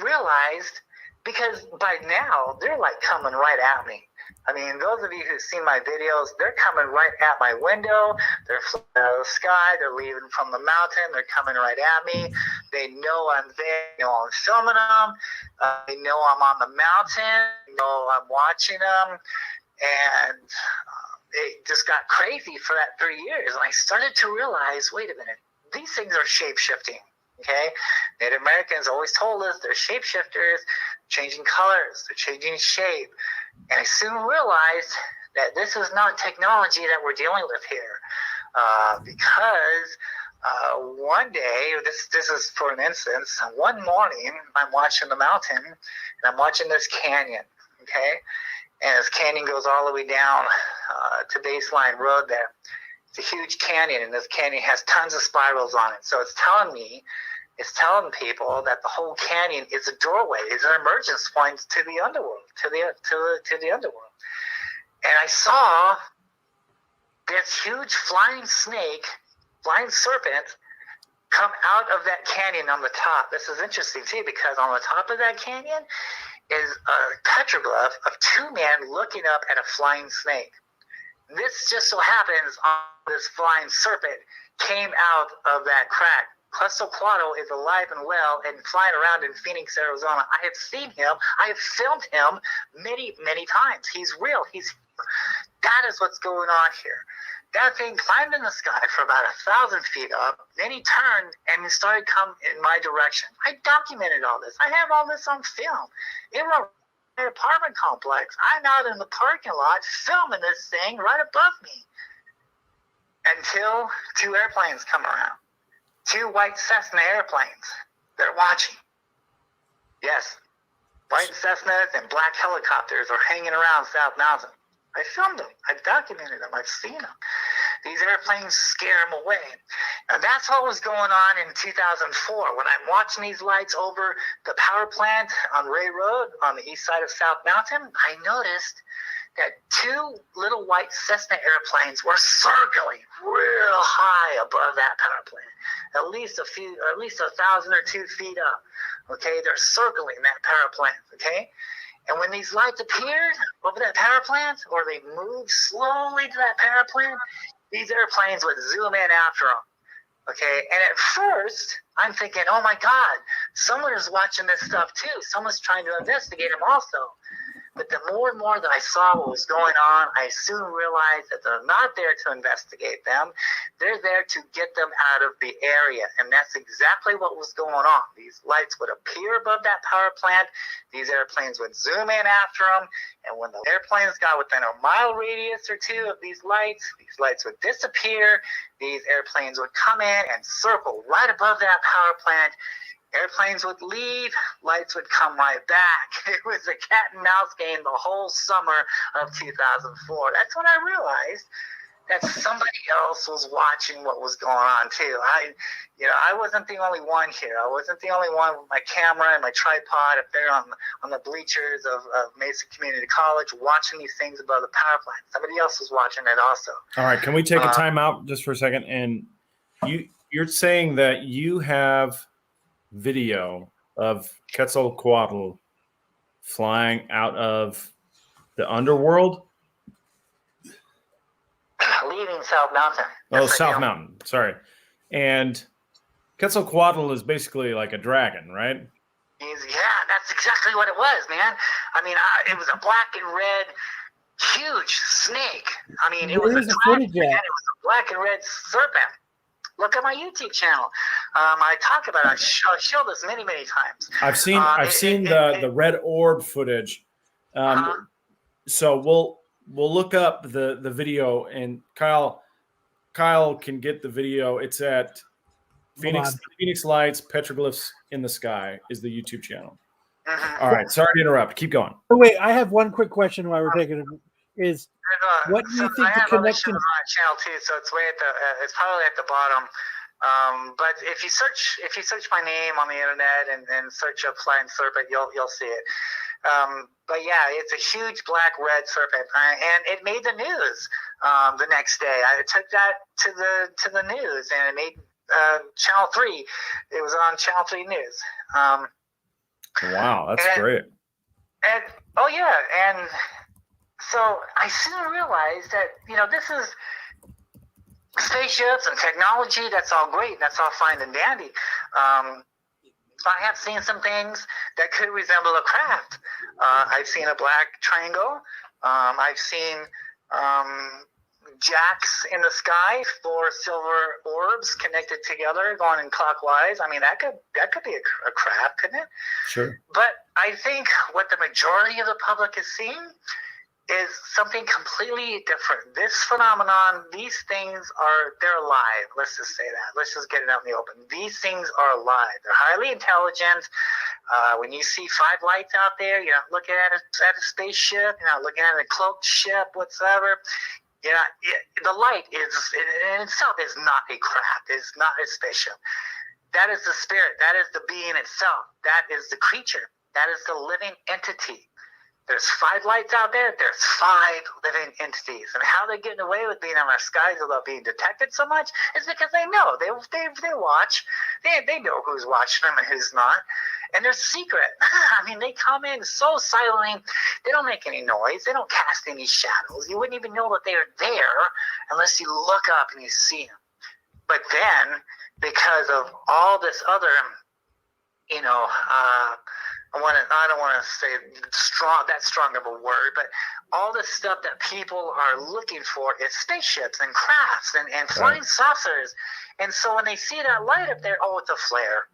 [SPEAKER 3] realized, because by now, they're like coming right at me. I mean, those of you who've seen my videos, they're coming right at my window. They're flying out of the sky. They're leaving from the mountain. They're coming right at me. They know I'm there. They know I'm filming them. They know I'm on the mountain. They know I'm watching them. And it just got crazy for that 3 years. And I started to realize, wait a minute, these things are shape-shifting. Okay? Native Americans always told us they're shapeshifters, changing colors, they're changing shape. And I soon realized that this is not technology that we're dealing with here. Because one day, this is for an instance, one morning, I'm watching the mountain, and I'm watching this canyon, okay? And this canyon goes all the way down to Baseline Road there. It's a huge canyon, and this canyon has tons of spirals on it. So it's telling people that the whole canyon is a doorway, is an emergence point to the underworld, to the underworld. And I saw this huge flying serpent come out of that canyon on the top. This is interesting too, because on the top of that canyon is a petroglyph of two men looking up at a flying snake. This just so happens this flying serpent came out of that crack. Quetzalcoatl is alive and well and flying around in Phoenix, Arizona. I have seen him. I have filmed him many, many times. He's real. That is what's going on here. That thing climbed in the sky for about 1,000 feet up. Then he turned and he started coming in my direction. I documented all this. I have all this on film. In my apartment complex, I'm out in the parking lot filming this thing right above me. Until two airplanes come around. Two white Cessna airplanes. They're watching. Yes. White Cessnas and black helicopters are hanging around South Mountain. I filmed them. I've documented them. I've seen them. These airplanes scare them away. And that's what was going on in 2004. When I'm watching these lights over the power plant on Ray Road on the east side of South Mountain, I noticed that two little white Cessna airplanes were circling real high above that power plant. At least 1,000 or 2 feet up. Okay, they're circling that power plant. Okay, and when these lights appeared over that power plant, or they moved slowly to that power plant, these airplanes would zoom in after them. Okay, and at first I'm thinking, oh my God, someone is watching this stuff too. Someone's trying to investigate them also. But the more and more that I saw what was going on, I soon realized that they're not there to investigate them. They're there to get them out of the area. And that's exactly what was going on. These lights would appear above that power plant. These airplanes would zoom in after them. And when the airplanes got within a mile radius or two of these lights would disappear. These airplanes would come in and circle right above that power plant. Airplanes would leave, lights would come right back. It was a cat and mouse game the whole summer of 2004. That's when I realized that somebody else was watching what was going on too. I wasn't the only one here. I wasn't the only one with my camera and my tripod up there on the bleachers of Mesa Community College watching these things above the power plant. Somebody else was watching it also.
[SPEAKER 1] All right, can we take a time out just for a second? And you're saying that you have video of Quetzalcoatl flying out of the underworld?
[SPEAKER 3] Leaving South Mountain.
[SPEAKER 1] South Mountain. Sorry. And Quetzalcoatl is basically like a dragon, right?
[SPEAKER 3] That's exactly what it was, man. I mean, it was a black and red, huge snake. I mean, it was a dragon, and it was a black and red serpent. Look at my YouTube channel. I talk about it. I show this many, many times.
[SPEAKER 1] I've seen the red orb footage. So we'll look up the video, and Kyle can get the video. It's at Phoenix Lights Petroglyphs in the Sky is the YouTube channel. All right, sorry to interrupt. Keep going.
[SPEAKER 2] Oh, wait, I have one quick question while we're taking is
[SPEAKER 3] There's
[SPEAKER 2] what do you
[SPEAKER 3] I
[SPEAKER 2] think the
[SPEAKER 3] have other
[SPEAKER 2] connection?
[SPEAKER 3] shows on channel 2, so it's way at the. It's probably at the bottom. But if you search my name on the internet and search up flying serpent, you'll see it. But yeah, it's a huge black red serpent, and it made the news the next day. I took that to the news, and it made Channel 3. It was on Channel 3 News.
[SPEAKER 1] Wow, that's great.
[SPEAKER 3] And oh yeah, and so I soon realized that this is spaceships and technology. That's all great. That's all fine and dandy. I have seen some things that could resemble a craft. I've seen a black triangle. I've seen jacks in the sky, 4 silver orbs connected together, going in clockwise. I mean, that could be a craft, couldn't it?
[SPEAKER 1] Sure.
[SPEAKER 3] But I think what the majority of the public is seeing is something completely different. This phenomenon, these things they're alive. Let's just say that. Let's just get it out in the open. These things are alive. They're highly intelligent. When you see 5 lights out there, you're not looking at a spaceship. You're not looking at a cloaked ship whatsoever. The light in itself is not a craft. It's not a spaceship. That is the spirit. That is the being itself. That is the creature. That is the living entity. There's 5 lights out there. There's 5 living entities. And how they're getting away with being in our skies without being detected so much is because they know. They watch. They know who's watching them and who's not. And they're secret. I mean, they come in so silently. They don't make any noise. They don't cast any shadows. You wouldn't even know that they're there unless you look up and you see them. But then, because of all this other, I don't want to say that strong of a word, but all the stuff that people are looking for is spaceships and crafts and flying saucers. And so when they see that light up there, oh, it's a flare.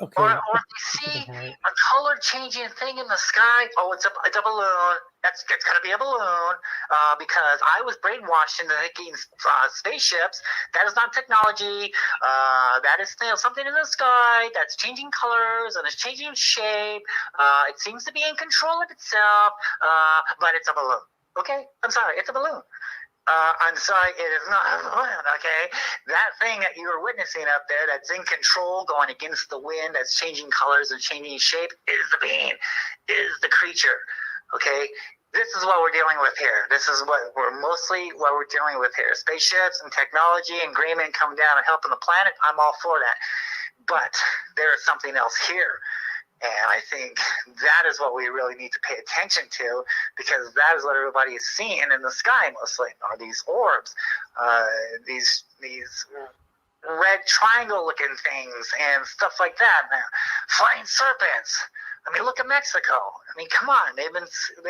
[SPEAKER 2] Okay.
[SPEAKER 3] Or if you see a color changing thing in the sky, oh, it's a balloon. It's going to be a balloon because I was brainwashed into thinking spaceships. That is not technology. That is something in the sky that's changing colors and it's changing shape. It seems to be in control of itself, but it's a balloon. Okay? I'm sorry. It's a balloon. I'm sorry, it is not a balloon, okay? That thing that you are witnessing up there that's in control, going against the wind, that's changing colors and changing shape, is the being, is the creature, okay? This is what we're dealing with here. This is what we're dealing with here. Spaceships and technology and green men coming down and helping the planet, I'm all for that. But there is something else here. And I think that is what we really need to pay attention to, because that is what everybody is seeing in the sky mostly, are these orbs, these red triangle-looking things and stuff like that. Now, flying serpents. I mean, look at Mexico. I mean, come on. They've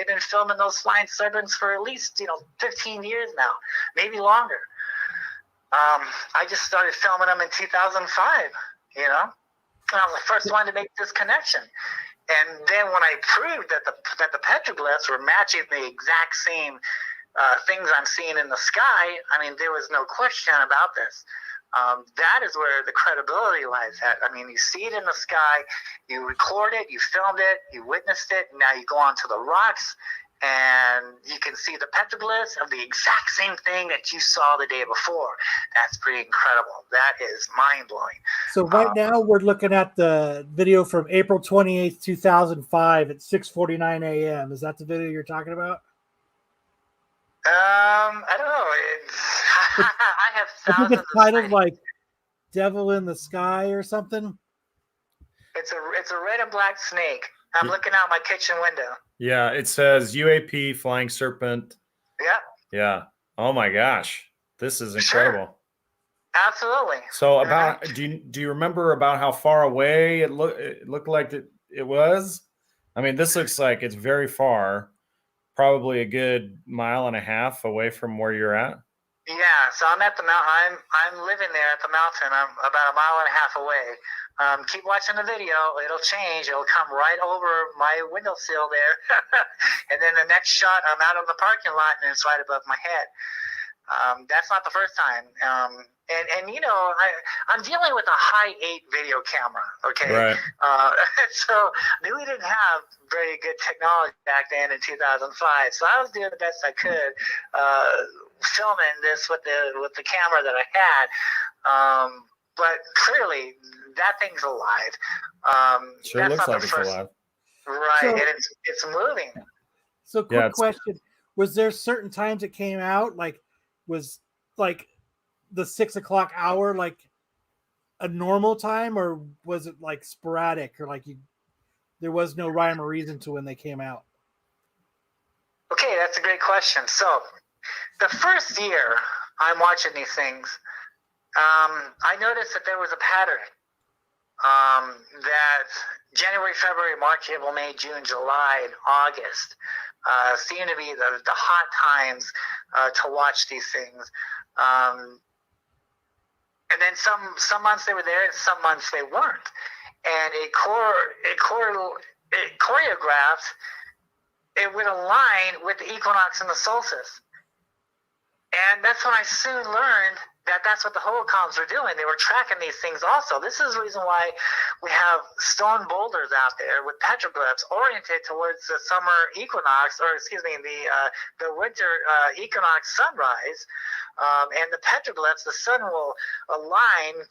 [SPEAKER 3] been filming those flying serpents for at least 15 years now, maybe longer. I just started filming them in 2005. I was the first one to make this connection. And then when I proved that the petroglyphs were matching the exact same things I'm seeing in the sky, I mean, there was no question about this. That is where the credibility lies at. I mean, you see it in the sky, you record it, you filmed it, you witnessed it, and now you go onto the rocks, and you can see the petroglyphs of the exact same thing that you saw the day before. That's pretty incredible. That is mind-blowing.
[SPEAKER 2] So right now we're looking at the video from April 28th, 2005 at 6:49 a.m. Is that the video you're talking about?
[SPEAKER 3] I don't know. I have
[SPEAKER 2] I think
[SPEAKER 3] thousands
[SPEAKER 2] it's titled
[SPEAKER 3] of
[SPEAKER 2] like "Devil in the Sky" or something.
[SPEAKER 3] It's a red and black snake. I'm looking out my kitchen window.
[SPEAKER 1] Yeah, it says UAP flying serpent.
[SPEAKER 3] Yeah.
[SPEAKER 1] Yeah. Oh my gosh, this is incredible.
[SPEAKER 3] Sure. Absolutely.
[SPEAKER 1] So do you remember about how far away it looked like it was? I mean, this looks like it's very far, probably a good 1.5 miles away from where you're at.
[SPEAKER 3] Yeah, so I'm at the mountain. I'm living there at the mountain. I'm about 1.5 miles away. Keep watching the video. It'll change. It'll come right over my windowsill there. And then the next shot, I'm out on the parking lot, and it's right above my head. That's not the first time. And you know, I'm dealing with a high 8 video camera, okay?
[SPEAKER 1] Right.
[SPEAKER 3] So we didn't have very good technology back then in 2005. So I was doing the best I could, filming this with the camera that I had. But clearly, that thing's alive.
[SPEAKER 1] Sure
[SPEAKER 3] that's
[SPEAKER 1] looks
[SPEAKER 3] not
[SPEAKER 1] like
[SPEAKER 3] the
[SPEAKER 1] it's
[SPEAKER 3] first,
[SPEAKER 1] alive.
[SPEAKER 3] right?
[SPEAKER 2] So-
[SPEAKER 3] and it's moving.
[SPEAKER 2] So, quick question: was there certain times it came out? Like, was like the 6 o'clock hour like a normal time, or was it like sporadic, or like there was no rhyme or reason to when they came out?
[SPEAKER 3] Okay, that's a great question. So, the first year I'm watching these things, I noticed that there was a pattern. That January, February, March, April, May, June, July, and August seem to be the hot times to watch these things. And then some months they were there, and some months they weren't. And it choreographed. It would align with the equinox and the solstice. And that's when I soon learned that that's what the holocoms were doing. They were tracking these things also. This is the reason why we have stone boulders out there with petroglyphs oriented towards the summer equinox, or excuse me, the winter equinox sunrise. And the petroglyphs, the sun will align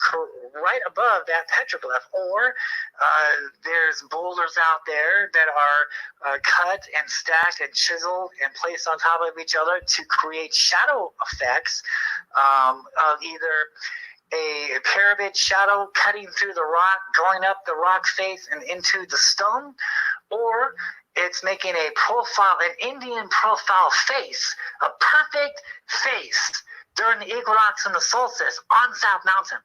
[SPEAKER 3] right above that petroglyph. Or there's boulders out there that are cut and stacked and chiseled and placed on top of each other to create shadow effects of either a pyramid shadow cutting through the rock, going up the rock face and into the stone, or it's making a profile, an Indian profile face, a perfect face during the equinox and the solstice on South Mountain.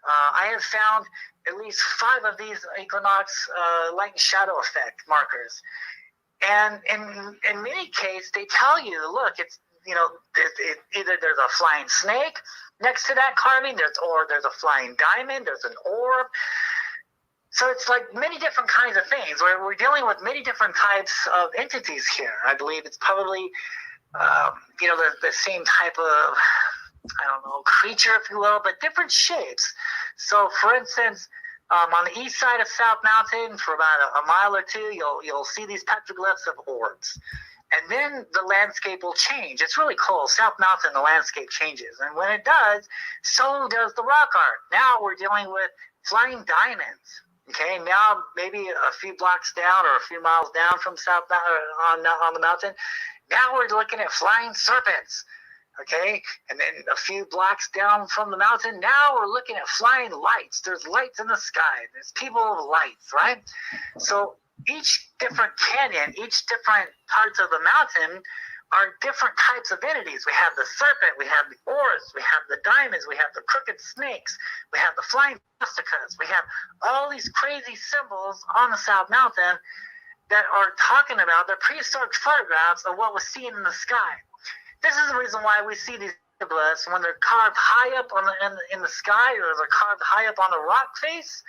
[SPEAKER 3] I have found at least 5 of these equinox light and shadow effect markers. And in many cases, they tell you, look, it's, you know, either there's a flying snake next to that carving, or there's a flying diamond, there's an orb. So it's like many different kinds of things. We're dealing with many different types of entities here. I believe it's probably, you know, the same type of, I don't know, creature, if you will, but different shapes. So, for instance, on the east side of South Mountain, for about a mile or two, you'll see these petroglyphs of orbs. And then the landscape will change. It's really cool. South Mountain, the landscape changes. And when it does, so does the rock art. Now we're dealing with flying diamonds. Okay, now maybe a few blocks down or a few miles down from South Mountain, on the mountain, now we're looking at flying serpents. Okay, and then a few blocks down from the mountain, now we're looking at flying lights. There's lights in the sky. There's people of lights, right? So each different canyon, each different parts of the mountain are different types of entities. We have the serpent, we have the orbs, we have the diamonds, we have the crooked snakes, we have the flying swastika, we have all these crazy symbols on the South Mountain that are talking about the prehistoric photographs of what was seen in the sky. This is the reason why we see these petroglyphs when they're carved high up in the sky, or they're carved high up on the rock face.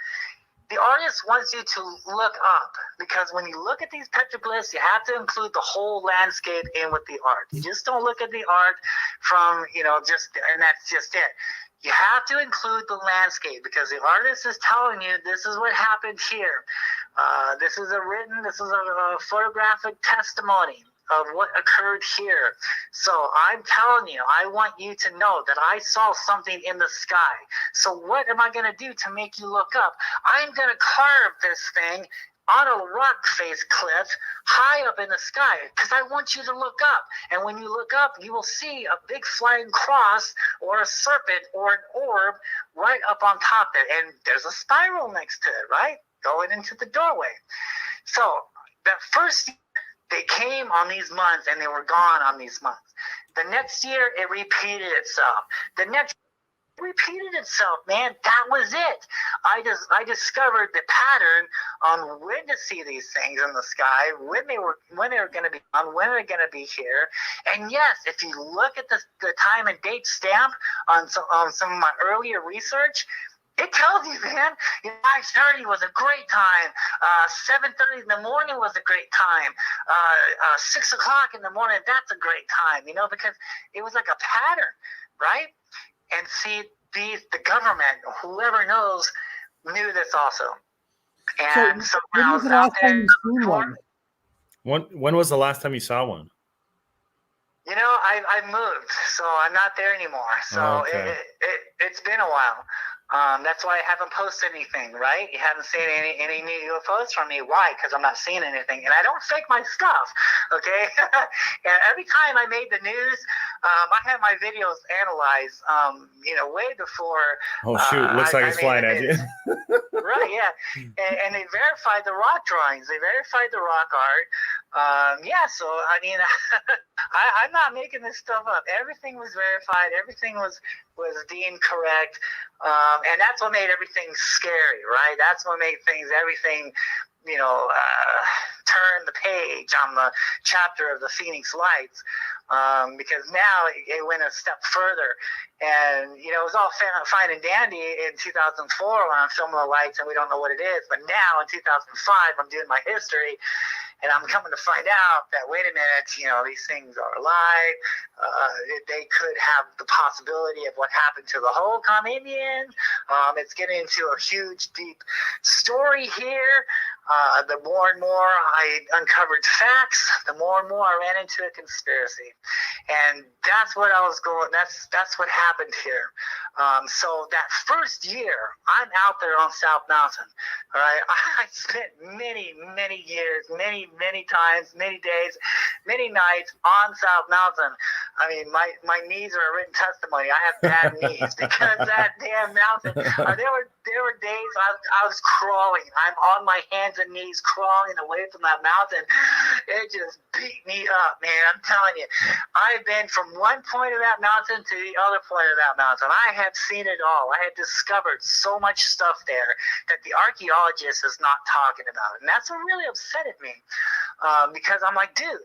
[SPEAKER 3] The artist wants you to look up, because when you look at these petroglyphs, you have to include the whole landscape in with the art. You just don't look at the art from, you know, and that's just it. You have to include the landscape, because the artist is telling you this is what happened here. This is a photographic testimony of what occurred here. So I'm telling you, I want you to know that I saw something in the sky. So what am I going to do to make you look up? I'm going to carve this thing on a rock face cliff high up in the sky, because I want you to look up. And when you look up, you will see a big flying cross or a serpent or an orb right up on top there. And there's a spiral next to it, right? Going into the doorway. So that first they came on these months and they were gone on these months. The next year, it repeated itself. The next year, it repeated itself, man. That was it. I discovered the pattern on when to see these things in the sky, when they were going to be on, when they're going to be here. And yes, if you look at the time and date stamp on some of my earlier research, it tells you, man, 5:30 was a great time. 7:30 in the morning was a great time. 6 o'clock in the morning, that's a great time, because it was like a pattern, right? And see, the government, whoever knows, knew this also. And so when
[SPEAKER 2] when
[SPEAKER 3] I
[SPEAKER 2] was
[SPEAKER 3] was
[SPEAKER 2] the
[SPEAKER 3] out
[SPEAKER 2] last
[SPEAKER 3] there,
[SPEAKER 2] time you seen one?
[SPEAKER 1] When was the last time you saw one?
[SPEAKER 3] you know, I moved, so I'm not there anymore. So
[SPEAKER 1] Okay.
[SPEAKER 3] it's been a while. That's why I haven't posted anything, right? You haven't seen any new UFOs from me. Why? Because I'm not seeing anything. And I don't fake my stuff, okay? And every time I made the news, I had my videos analyzed, way before.
[SPEAKER 1] Oh, shoot. Looks like it's flying at you.
[SPEAKER 3] Right, yeah. And they verified the rock drawings. They verified the rock art. So, I mean, I'm not making this stuff up. Everything was verified. Everything was deemed correct. And that's what made everything scary, right? That's what made everything, turn the page on the chapter of the Phoenix Lights. Because now it went a step further. And, it was all fine and dandy in 2004 when I'm filming the lights and we don't know what it is. But now in 2005, I'm doing my history. And I'm coming to find out that, wait a minute, these things are alive. They could have the possibility of what happened to the whole Indians. It's getting into a huge, deep story here. The more and more I uncovered facts, the more and more I ran into a conspiracy. And that's what that's what happened here. So that first year, I'm out there on South Mountain. All right, I spent many, many years, many times, many days, many nights on South Mountain. I mean, my knees are a written testimony. I have bad knees because that damn mountain. There were days I was crawling. I'm on my hands and knees crawling away from that mountain. It just beat me up, man. I'm telling you. I've been from one point of that mountain to the other point of that mountain. I have seen it all. I have discovered so much stuff there that the archaeologist is not talking about. And that's what really upsetted me. Because I'm like, dude,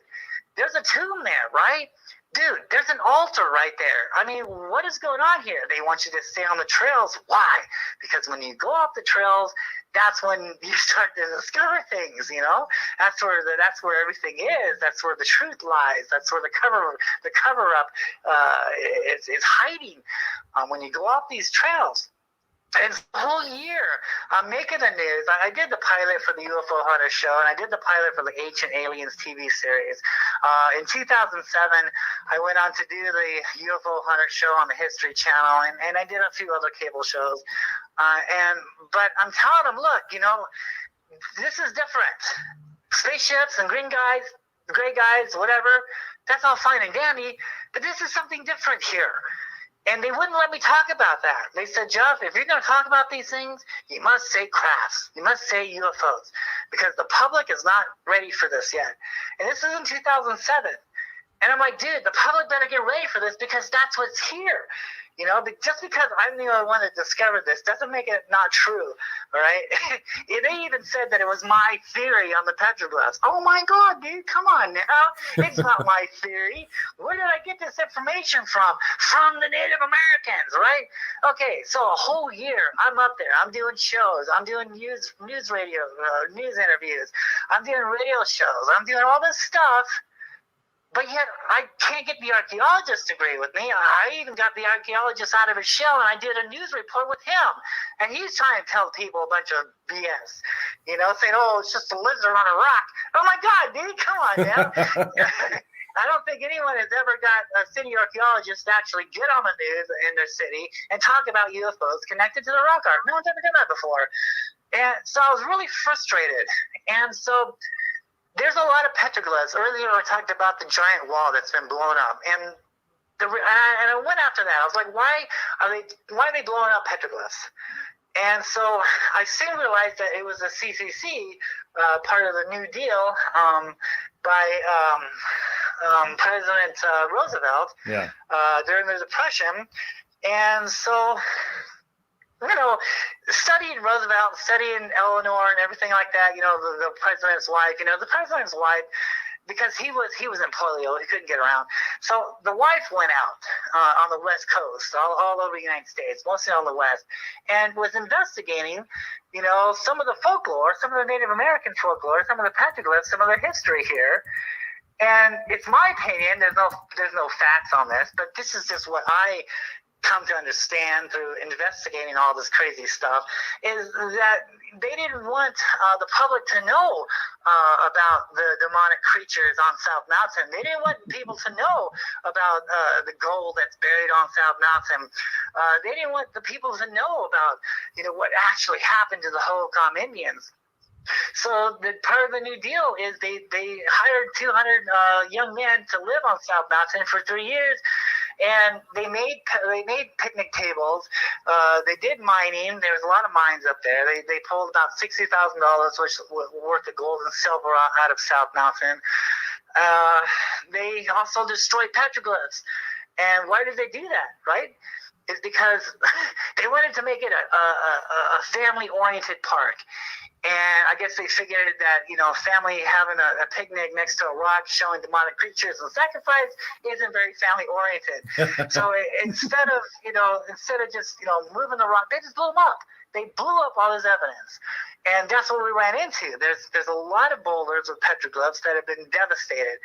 [SPEAKER 3] there's a tomb there, right? Dude, there's an altar right there. I mean, what is going on here? They want you to stay on the trails. Why? Because when you go off the trails, that's when you start to discover things, That's where everything is. That's where the truth lies. That's where the cover up is hiding. When you go off these trails. And the whole year, I'm making the news. I did the pilot for the UFO Hunter show, and I did the pilot for the Ancient Aliens TV series. In 2007, I went on to do the UFO Hunter show on the History Channel, and I did a few other cable shows. But I'm telling them, look, this is different. Spaceships and green guys, gray guys, whatever, that's all fine and dandy, but this is something different here. And they wouldn't let me talk about that. They said, Jeff, if you're going to talk about these things, you must say crafts. You must say UFOs. Because the public is not ready for this yet. And this is in 2007. And I'm like, dude, the public better get ready for this because that's what's here. Just because I'm the only one that discovered this doesn't make it not true, all right? They even said that it was my theory on the petroglyphs. Oh, my God, dude, come on now. It's not my theory. Where did I get this information from? From the Native Americans, right? Okay, so a whole year, I'm up there. I'm doing shows. I'm doing news radio, news interviews. I'm doing radio shows. I'm doing all this stuff. But yet, I can't get the archaeologist to agree with me. I even got the archaeologist out of his shell, and I did a news report with him. And he's trying to tell people a bunch of BS, saying, oh, it's just a lizard on a rock. Oh, my God, dude, come on, man. I don't think anyone has ever got a city archaeologist to actually get on the news in their city and talk about UFOs connected to the rock art. No one's ever done that before. And so I was really frustrated. And so there's a lot of petroglyphs. Earlier I talked about the giant wall that's been blown up. And I went after that. I was like, why are they blowing up petroglyphs? And so I soon realized that it was a CCC, part of the New Deal by President Roosevelt during the Depression. And so, studying Roosevelt, studying Eleanor and everything like that, the president's wife, the president's wife, because he was in polio, he couldn't get around. So the wife went out on the West Coast, all over the United States, mostly on the West, and was investigating, some of the folklore, some of the Native American folklore, some of the petroglyphs, some of the history here. And it's my opinion. There's no facts on this, but this is just what I come to understand through investigating all this crazy stuff is that they didn't want the public to know about the demonic creatures on South Mountain. They didn't want people to know about the gold that's buried on South Mountain. They didn't want the people to know about, what actually happened to the Hohokam Indians. So part of the New Deal is they hired 200 young men to live on South Mountain for 3 years, and they made picnic tables. They did mining. There was a lot of mines up there. They pulled about $60,000 worth of gold and silver out of South Mountain. They also destroyed petroglyphs. And why did they do that? Right? It's because they wanted to make it a family-oriented park. And I guess they figured that, family having a picnic next to a rock showing demonic creatures and sacrifice isn't very family oriented. So instead of just, moving the rock, they just blew them up. They blew up all this evidence. And that's what we ran into. There's a lot of boulders with petroglyphs that have been devastated.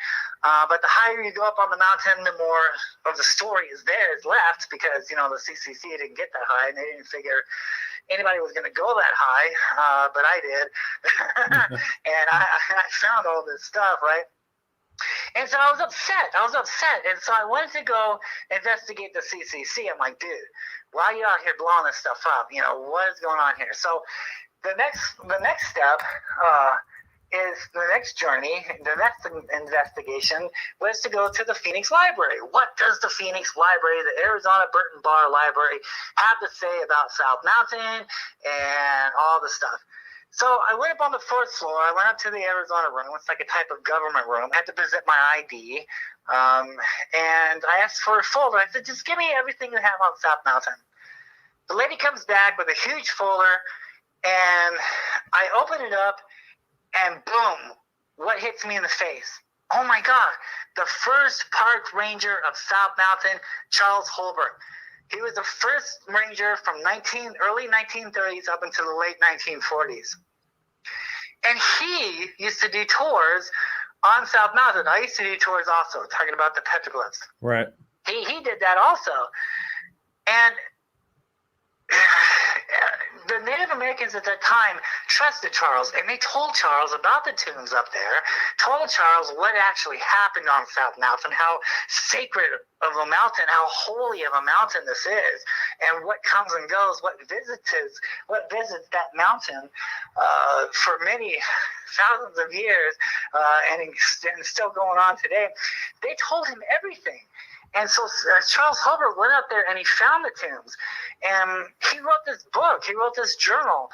[SPEAKER 3] But the higher you go up on the mountain, the more of the story is left because, the CCC didn't get that high and they didn't figure anybody was going to go that high, but I did. And I found all this stuff, right? And so I was upset. And so I wanted to go investigate the CCC. I'm like, dude, why are you out here blowing this stuff up? What is going on here? So the next step is the next journey, the next investigation was to go to the Phoenix Library. What does the Phoenix Library, the Arizona Burton Barr Library, have to say about South Mountain and all the stuff? So I went up on the 4th floor. I went up to the Arizona room. It's like a type of government room. I had to present my ID. And I asked for a folder. I said, just give me everything you have on South Mountain. The lady comes back with a huge folder, and I open it up, and boom, what hits me in the face? Oh my God, the first park ranger of South Mountain, Charles Holbrook. He was the first ranger from early 1930s up until the late 1940s. And he used to do tours on South Mountain. I used to do tours also, talking about the petroglyphs.
[SPEAKER 1] Right.
[SPEAKER 3] He did that also. And the Native Americans at that time trusted Charles, and they told Charles about the tombs up there, told Charles what actually happened on South Mountain, how sacred of a mountain, how holy of a mountain this is, and what comes and goes, what visits that mountain for many thousands of years, and still going on today. They told him everything. And so Charles Holbrook went up there and he found the tombs. And he wrote this book. He wrote this journal.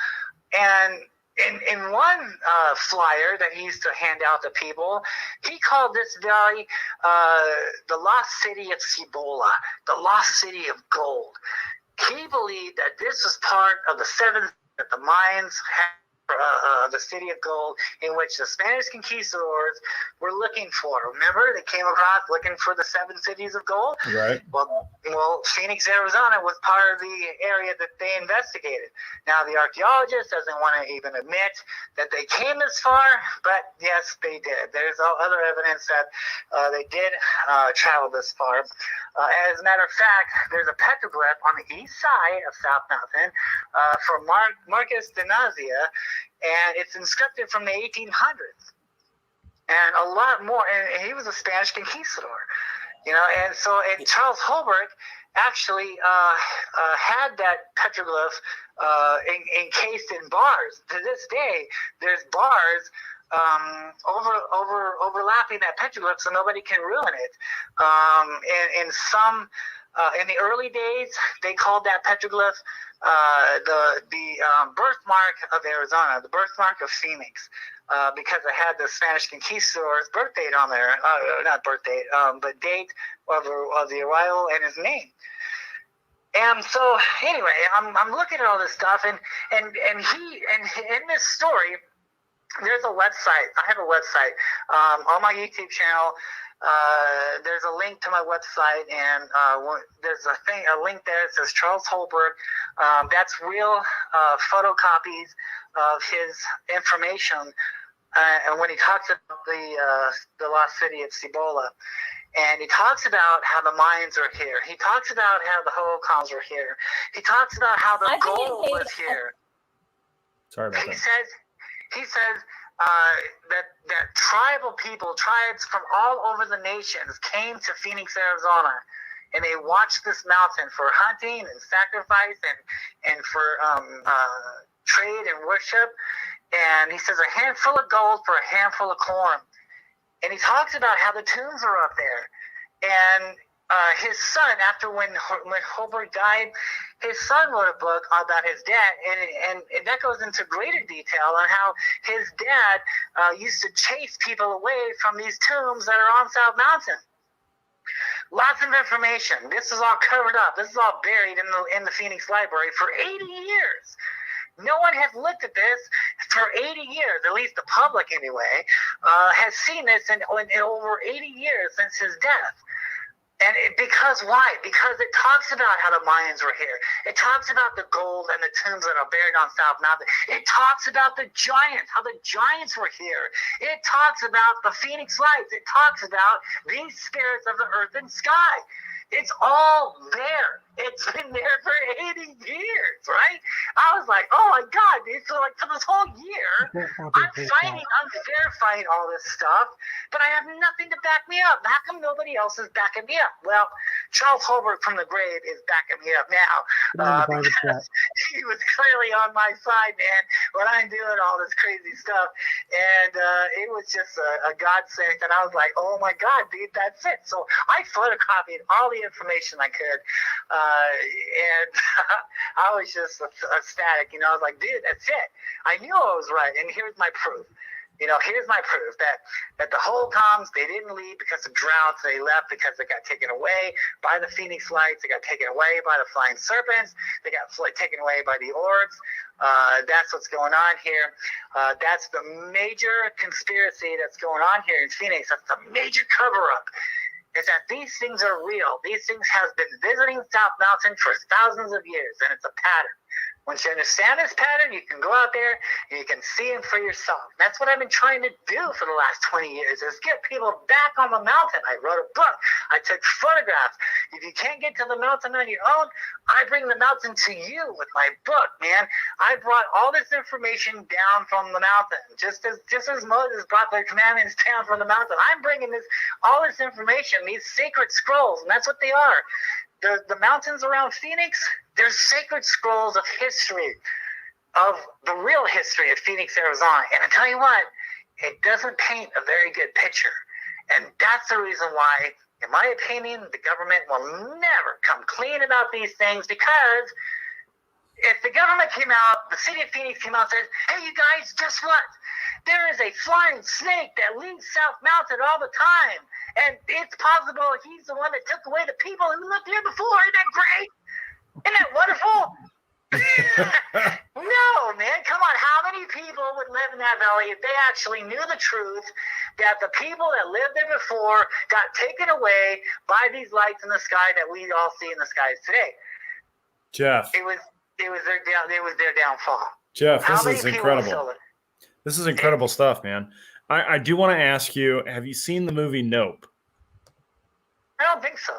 [SPEAKER 3] And in one flyer that he used to hand out to people, he called this valley the lost city of Cibola, the lost city of gold. He believed that this was part of the seven that the Mayans had. The city of gold, in which the Spanish conquistadors were looking for. Remember, they came across looking for the 7 cities of gold.
[SPEAKER 1] Right.
[SPEAKER 3] Well, Phoenix, Arizona was part of the area that they investigated. Now, the archaeologist doesn't want to even admit that they came this far, but yes, they did. There's other evidence that they did travel this far. As a matter of fact, there's a petroglyph on the east side of South Mountain from Marcus Denazia, and it's inscripted from the 1800s. And a lot more, and he was a Spanish conquistador, and so Charles Holbrook actually had that petroglyph encased in bars. To this day, there's bars overlapping that petroglyph so nobody can ruin it. In the early days, they called that petroglyph the birthmark of Arizona, the birthmark of Phoenix, because it had the Spanish conquistador's birth date on there. Not birth date, but date of the arrival and his name. And so, anyway, I'm looking at all this stuff, and in this story, there's a website. I have a website on my YouTube channel. There's a link to my website, and there's a link there that says Charles Holbrook. That's real photocopies of his information, and when he talks about the lost city of Cibola. And he talks about how the Mayans are here. He talks about how the Holocaust were here. He talks about how the gold was here.
[SPEAKER 1] Sorry about that.
[SPEAKER 3] He says that tribal people, tribes from all over the nations came to Phoenix, Arizona, and they watched this mountain for hunting and sacrifice and for trade and worship. And he says a handful of gold for a handful of corn. And he talks about how the tombs are up there. And his son, after when Holberg died, his son wrote a book about his dad, and that goes into greater detail on how his dad used to chase people away from these tombs that are on South Mountain. Lots of information. This is all covered up. This is all buried in the Phoenix Library for 80 years. No one has looked at this for 80 years, at least the public anyway, has seen this in over 80 years since his death. And because why? Because it talks about how the Mayans were here. It talks about the gold and the tombs that are buried on South Mountain. It talks about the giants, how the giants were here. It talks about the Phoenix Lights. It talks about these spirits of the earth and sky. It's all there. It's been there for 80 years, right? I was like, oh my God, dude. So like for this whole year, I'm verifying all this stuff, but I have nothing to back me up. How come nobody else is backing me up? Well, Charles Holbrook from the grave is backing me up now. Because he was clearly on my side, man, when I'm doing all this crazy stuff. And it was just a godsend. And I was like, oh my God, dude, that's it. So I photocopied all the information I could. And I was just ecstatic. I was like, dude, that's it. I knew I was right. And here's my proof. Here's my proof that the Holocaust, they didn't leave because of droughts. They left because they got taken away by the Phoenix Lights. They got taken away by the flying serpents. They got taken away by the orbs. That's what's going on here. That's the major conspiracy that's going on here in Phoenix. That's the major cover-up. Is that these things are real. These things have been visiting South Mountain for thousands of years, and it's a pattern. Once you understand this pattern, you can go out there and you can see them for yourself. That's what I've been trying to do for the last 20 years, is get people back on the mountain. I wrote a book. I took photographs. If you can't get to the mountain on your own, I bring the mountain to you with my book, man. I brought all this information down from the mountain, just as Moses brought the commandments down from the mountain. I'm bringing all this information, these sacred scrolls, and that's what they are. The mountains around Phoenix, they're sacred scrolls of history, of the real history of Phoenix, Arizona. And I tell you what, it doesn't paint a very good picture. And that's the reason why, in my opinion, the government will never come clean about these things, because if the government came out, the city of Phoenix came out and said, hey, you guys, guess what? There is a flying snake that leaves South Mountain all the time. And it's possible he's the one that took away the people who lived here before. Isn't that great? Isn't that wonderful? No, man. Come on. How many people would live in that valley if they actually knew the truth that the people that lived there before got taken away by these lights in the sky that we all see in the skies today?
[SPEAKER 1] Jeff.
[SPEAKER 3] It was their downfall.
[SPEAKER 1] Jeff, this is incredible. This is incredible stuff, man. I do want to ask you, have you seen the movie Nope?
[SPEAKER 3] I don't think so.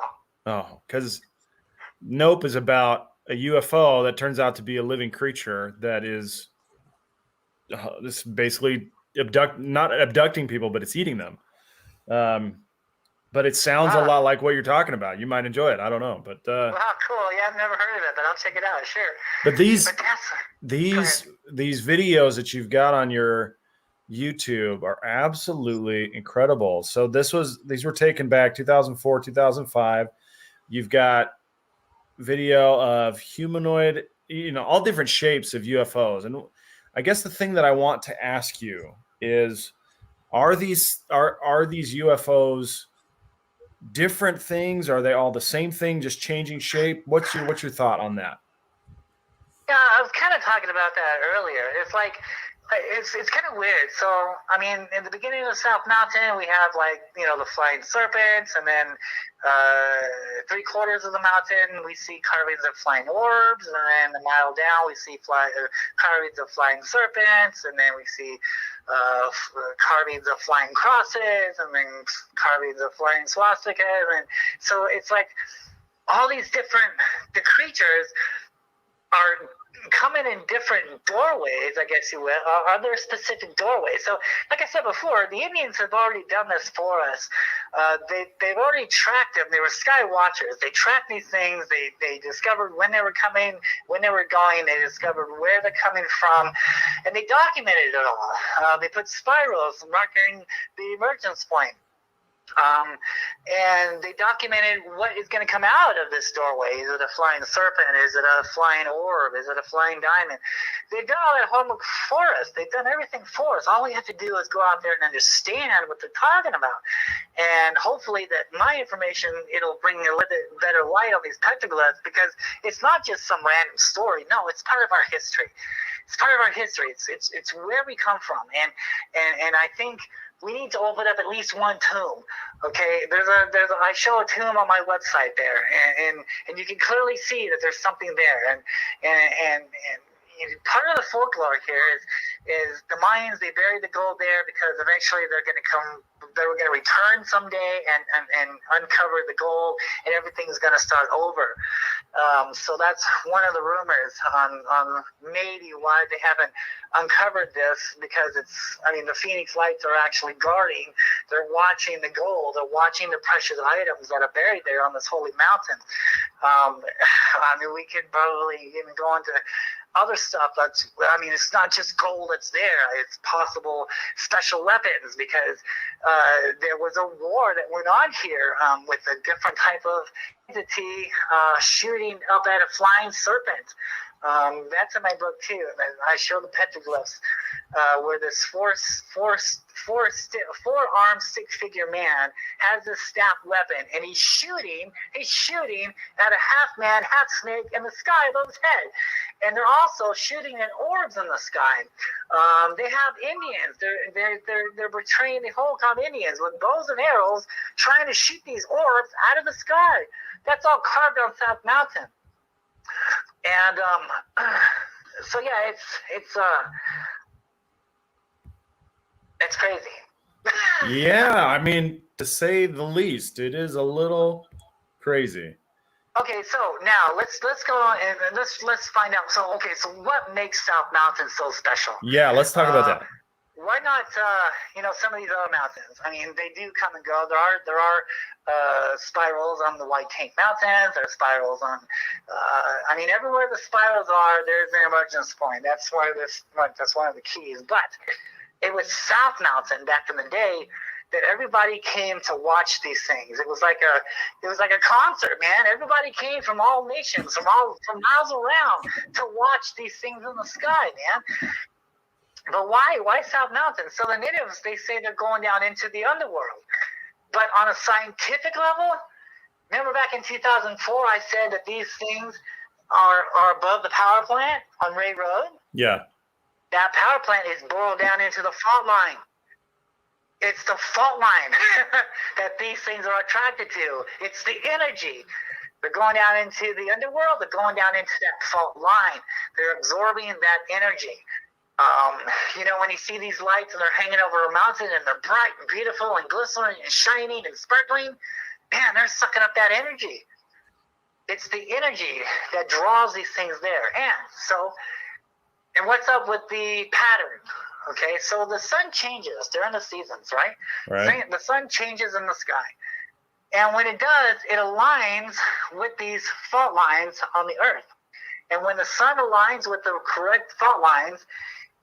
[SPEAKER 1] Oh, because Nope is about a UFO that turns out to be a living creature that is this basically not abducting people, but it's eating them. But it sounds a lot like what you're talking about. You might enjoy it. I don't know, but
[SPEAKER 3] wow, cool. Yeah, I've never heard of it, but I'll check it out. Sure.
[SPEAKER 1] But these videos that you've got on your YouTube are absolutely incredible. So these were taken back 2004, 2005. You've got video of humanoid, all different shapes of UFOs. And I guess the thing that I want to ask you is, are these UFOs different things? Are they all the same thing, just changing shape? What's your thought on that?
[SPEAKER 3] Yeah, I was kind of talking about that earlier. It's like It's kind of weird. So, I mean, in the beginning of South Mountain, we have the flying serpents, and then 3/4 of the mountain we see carvings of flying orbs, and then a mile down we see carvings of flying serpents, and then we see carvings of flying crosses, and then carvings of flying swastikas, and so it's like all these the creatures are coming in different doorways, I guess you will. Are there specific doorways? So, like I said before, the Indians have already done this for us. They've already tracked them. They were sky watchers. They tracked these things. They discovered when they were coming, when they were going. They discovered where they're coming from, and they documented it all. They put spirals marking the emergence point. And they documented what is going to come out of this doorway. Is it a flying serpent? Is it a flying orb? Is it a flying diamond? They've done all that homework for us. They've done everything for us. All we have to do is go out there and understand what they're talking about. And hopefully that my information, it'll bring a little bit better light on these petroglyphs, because it's not just some random story. No, it's part of our history. It's part of our history. It's where we come from. And I think we need to open up at least one tomb. Okay, I show a tomb on my website there, and you can clearly see that there's something there. And part of the folklore here is the Mayans, they buried the gold there because eventually they were going to return someday and uncover the gold, and everything's going to start over. So that's one of the rumors on maybe why they haven't uncovered this, because the Phoenix Lights are actually guarding. They're watching the gold. They're watching the precious items that are buried there on this holy mountain. We could probably even go into other stuff. It's not just gold that's there. It's possible special weapons, because there was a war that went on here with a different type of entity shooting up at a flying serpent. That's in my book too. And I show the petroglyphs where this four-armed six-figure man has this staff weapon, and he's shooting at a half-man, half-snake in the sky above his head. And they're also shooting at orbs in the sky. They have Indians. They're portraying the Holcomb Indians with bows and arrows, trying to shoot these orbs out of the sky. That's all carved on South Mountain. And so yeah, it's crazy.
[SPEAKER 1] Yeah, to say the least, it is a little crazy.
[SPEAKER 3] Okay, so now let's go and let's find out. So what makes South Mountain so special?
[SPEAKER 1] Yeah, let's talk about that.
[SPEAKER 3] Why not some of these other mountains? They do come and go. There are spirals on the White Tank Mountains. There are spirals on everywhere the spirals are, there's an emergence point. That's one of the keys. But it was South Mountain back in the day that everybody came to watch these things. It was like a concert, man. Everybody came from all nations, from miles around to watch these things in the sky, man. But why South Mountain? So the natives, they say they're going down into the underworld. But on a scientific level, remember back in 2004, I said that these things are above the power plant on Ray Road?
[SPEAKER 1] Yeah.
[SPEAKER 3] That power plant is boiled down into the fault line. It's the fault line that these things are attracted to. It's the energy. They're going down into the underworld. They're going down into that fault line. They're absorbing that energy. When you see these lights and they're hanging over a mountain and they're bright and beautiful and glistening and shining and sparkling, man, they're sucking up that energy. It's the energy that draws these things there. And what's up with the pattern? Okay, so the sun changes during the seasons, right?
[SPEAKER 1] Right.
[SPEAKER 3] The sun changes in the sky. And when it does, it aligns with these fault lines on the earth. And when the sun aligns with the correct fault lines,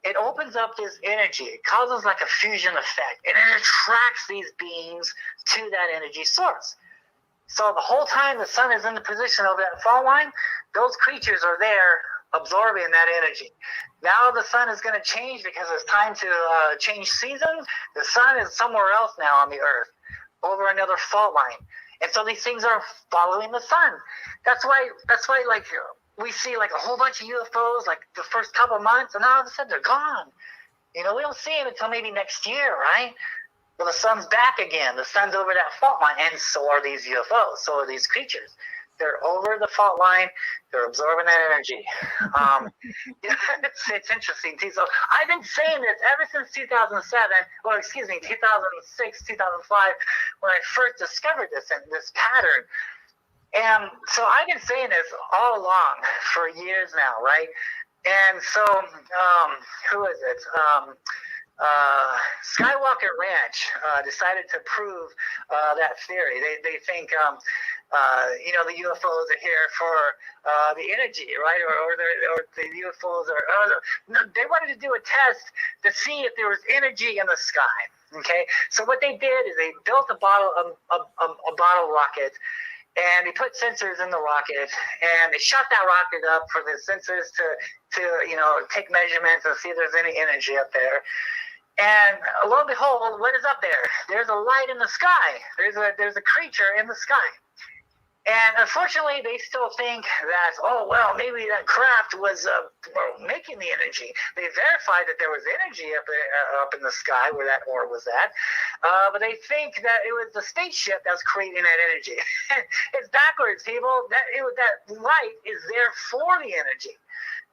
[SPEAKER 3] it opens up this energy. It causes like a fusion effect. And it attracts these beings to that energy source. So the whole time the sun is in the position of that fault line, those creatures are there absorbing that energy. Now the sun is going to change because it's time to change seasons. The sun is somewhere else now on the earth, over another fault line. And so these things are following the sun. That's why we see like a whole bunch of UFOs like the first couple months, and all of a sudden they're gone. We don't see it until maybe next year, right? Well, the sun's back again. The sun's over that fault line, and so are these UFOs. So are these creatures. They're over the fault line. They're absorbing that energy. It's interesting too. So I've been saying this ever since 2007. Well, excuse me, 2006, 2005, when I first discovered this pattern. And so I've been saying this all along for years now, right? And so, who is it? Skywalker Ranch decided to prove that theory. They think, the UFOs are here for the energy, right? Or the UFOs are. They wanted to do a test to see if there was energy in the sky. Okay, so what they did is they built a bottle rocket. And they put sensors in the rocket, and they shot that rocket up for the sensors to take measurements and see if there's any energy up there. And lo and behold, what is up there? There's a light in the sky. There's a creature in the sky. And unfortunately, they still think that, maybe that craft was making the energy. They verified that there was energy up in the sky where that orb was at. But they think that it was the spaceship that was creating that energy. It's backwards, people. That light is there for the energy.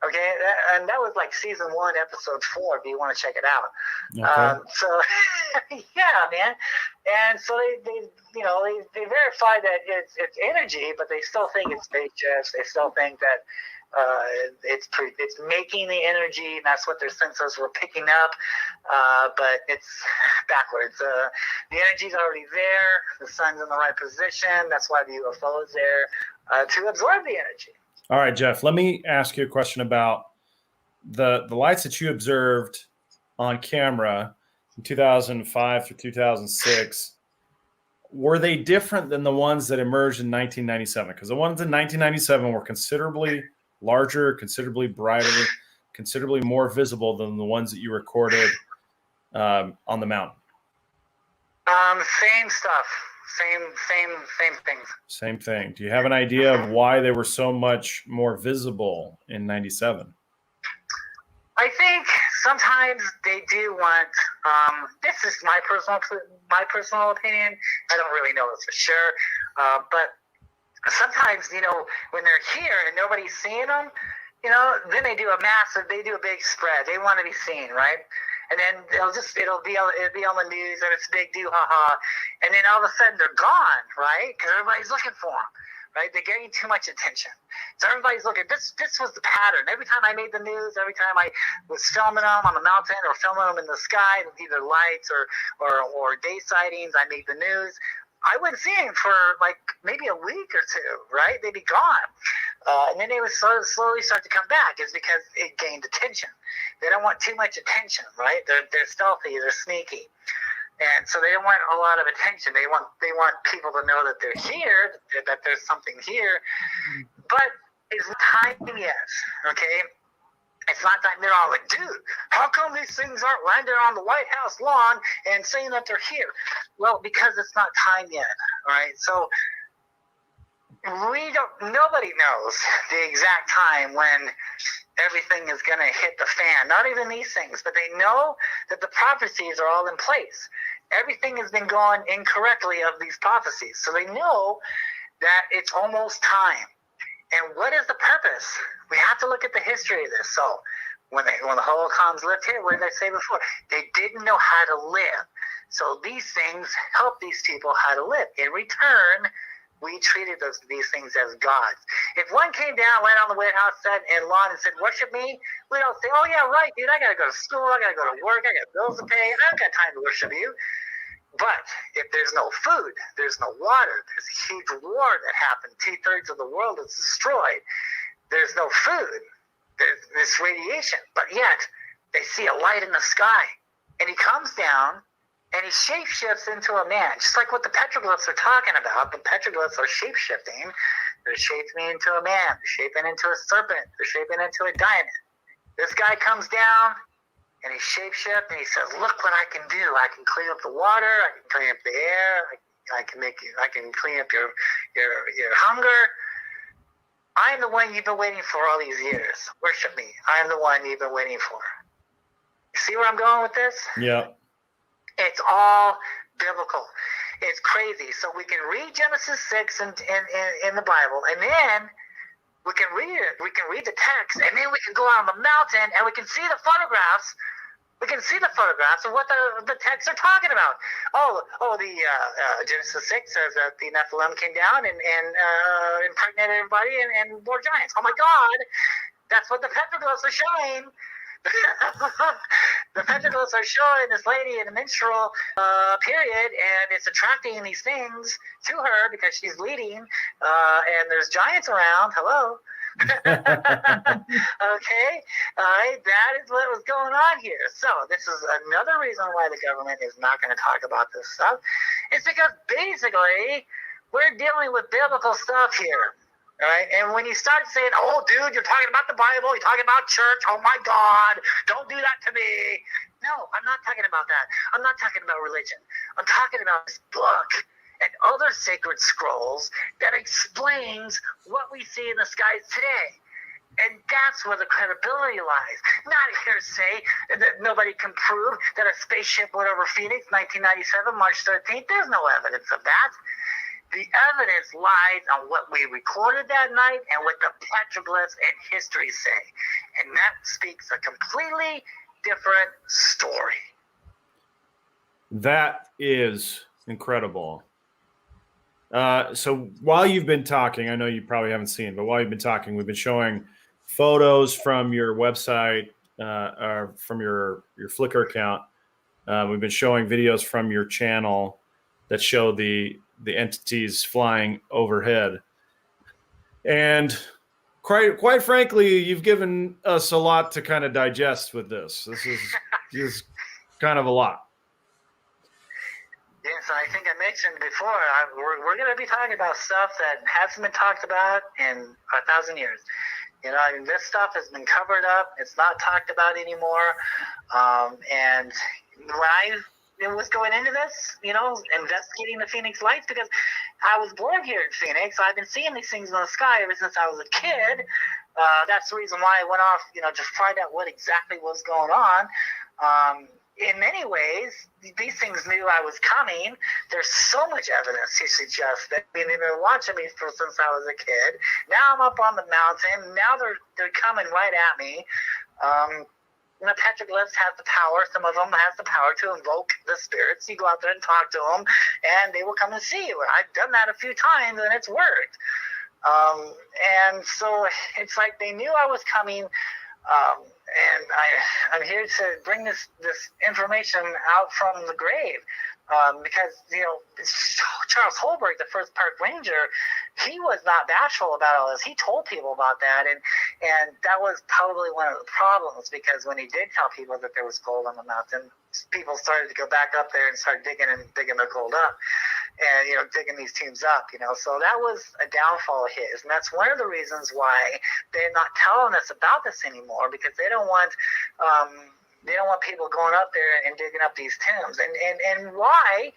[SPEAKER 3] Okay, and that was like season 1, episode 4. If you want to check it out. Okay. Yeah, man. And so they verified that it's energy, but they still think it's spaceships. They still think that it's making the energy, and that's what their sensors were picking up. But it's backwards. The energy's already there. The sun's in the right position. That's why the UFO is there to absorb the energy.
[SPEAKER 1] All right, Jeff, let me ask you a question about the lights that you observed on camera in 2005 through 2006. Were they different than the ones that emerged in 1997? Because the ones in 1997 were considerably larger, considerably brighter, considerably more visible than the ones that you recorded on the mountain.
[SPEAKER 3] Same stuff. Same things.
[SPEAKER 1] Same thing. Do you have an idea of why they were so much more visible in 97?
[SPEAKER 3] I think sometimes they do want. This is my personal opinion. I don't really know this for sure, but sometimes when they're here and nobody's seeing them, then they do a big spread. They want to be seen, right? And then it'll be on the news, and it's big do-ha-ha. And then all of a sudden they're gone, right? Because everybody's looking for them, right? They're getting too much attention. So everybody's looking. This was the pattern. Every time I made the news, every time I was filming them on the mountain or filming them in the sky, either lights or day sightings, I made the news. I wouldn't see them for like maybe a week or two, right? They'd be gone. And then they would slowly start to come back. Is because it gained attention. They don't want too much attention, right? They're stealthy, they're sneaky. And so they don't want a lot of attention. They want people to know that they're here, that there's something here. But it's time yet, okay? It's not time. They're all like, dude, how come these things aren't landing on the White House lawn and saying that they're here? Well, because it's not time yet, all right? So nobody knows the exact time when everything is going to hit the fan. Not even these things, but they know that the prophecies are all in place. Everything has been going incorrectly of these prophecies. So they know that it's almost time. And what is the purpose? We have to look at the history of this. So when the Holocaust lived here, what did I say before? They didn't know how to live. So these things help these people how to live. In return, we treated these things as gods. If one came down, went on the White House lawn and said, worship me, we don't say, oh yeah, right, dude, I got to go to school, I got to go to work, I got bills to pay, I don't got time to worship you. But if there's no food, there's no water, there's a huge war that happened, 2/3 of the world is destroyed, there's no food, there's this radiation, but yet they see a light in the sky, and he comes down, and he shapeshifts into a man, just like what the petroglyphs are talking about. The petroglyphs are shapeshifting. They're shaping into a man. They're shaping into a serpent. They're shaping into a diamond. This guy comes down, and he shapeshifts, and he says, look what I can do. I can clean up the water. I can clean up the air. I can clean up your hunger. I am the one you've been waiting for all these years. Worship me. I am the one you've been waiting for. See where I'm going with this?
[SPEAKER 1] Yeah.
[SPEAKER 3] It's all biblical. It's crazy. So we can read Genesis 6 in the Bible, and then we can read it. We can read the text, and then we can go out on the mountain, and we can see the photographs. We can see the photographs of what the texts are talking about. The Genesis 6 says that the Nephilim came down and impregnated everybody and bore giants. Oh my God, that's what the petroglyphs are showing. The petroglyphs are showing this lady in a menstrual period, and it's attracting these things to her because she's bleeding, and there's giants around. Hello. Okay, all right, that is what was going on here. So this is another reason why the government is not going to talk about this stuff. It's because basically we're dealing with biblical stuff here. All right, and when you start saying, "Oh, dude, you're talking about the Bible, you're talking about church. Oh my God, don't do that to me." No, I'm not talking about that. I'm not talking about religion. I'm talking about this book and other sacred scrolls that explains what we see in the skies today. And that's where the credibility lies. Not hearsay that nobody can prove that a spaceship went over Phoenix 1997, March 13th. There's no evidence of that. The evidence lies on what we recorded that night and what the petroglyphs and history say. And that speaks a completely different story.
[SPEAKER 1] That is incredible. So while you've been talking, I know you probably haven't seen, but while you've been talking, we've been showing photos from your website, or from your Flickr account. We've been showing videos from your channel that show the entities flying overhead. And quite frankly, you've given us a lot to kind of digest with this. This is kind of a lot.
[SPEAKER 3] Yes, I think I mentioned before, we're going to be talking about stuff that hasn't been talked about in 1,000 years. You know, I mean, this stuff has been covered up. It's not talked about anymore. And when I was going into this, you know, investigating the Phoenix Lights, because I was born here in Phoenix. I've been seeing these things in the sky ever since I was a kid. That's the reason why I went off, you know, to find out what exactly was going on. In many ways, these things knew I was coming. There's so much evidence to suggest that they've been watching me since I was a kid. Now I'm up on the mountain. Now they're coming right at me. The petroglyphs have the power. Some of them has the power to invoke the spirits. You go out there and talk to them, and they will come and see you. I've done that a few times, and it's worked. And so it's like they knew I was coming. And I'm here to bring this information out from the grave, because, you know, Charles Holberg, the first park ranger, he was not bashful about all this. He told people about that, and that was probably one of the problems, because when he did tell people that there was gold on the mountain, people started to go back up there and start digging the gold up. And, you know, digging these teams up, you know. So that was a downfall of his. And that's one of the reasons why they're not telling us about this anymore, because they don't want people going up there and digging up these tombs. And why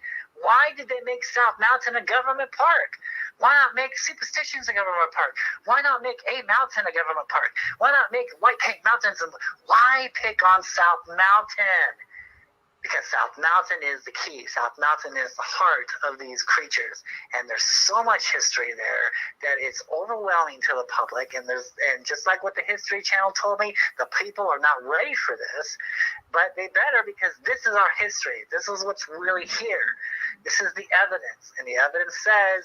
[SPEAKER 3] did they make South Mountain a government park? Why not make Superstitions a government park? Why not make A Mountain a government park? Why not make White Paint Mountains? Why pick on South Mountain? Because South Mountain is the key. South Mountain is the heart of these creatures, and there's so much history there that it's overwhelming to the public. And just like what the History Channel told me, the people are not ready for this, but they better, because this is our history. This is what's really here. This is the evidence, and the evidence says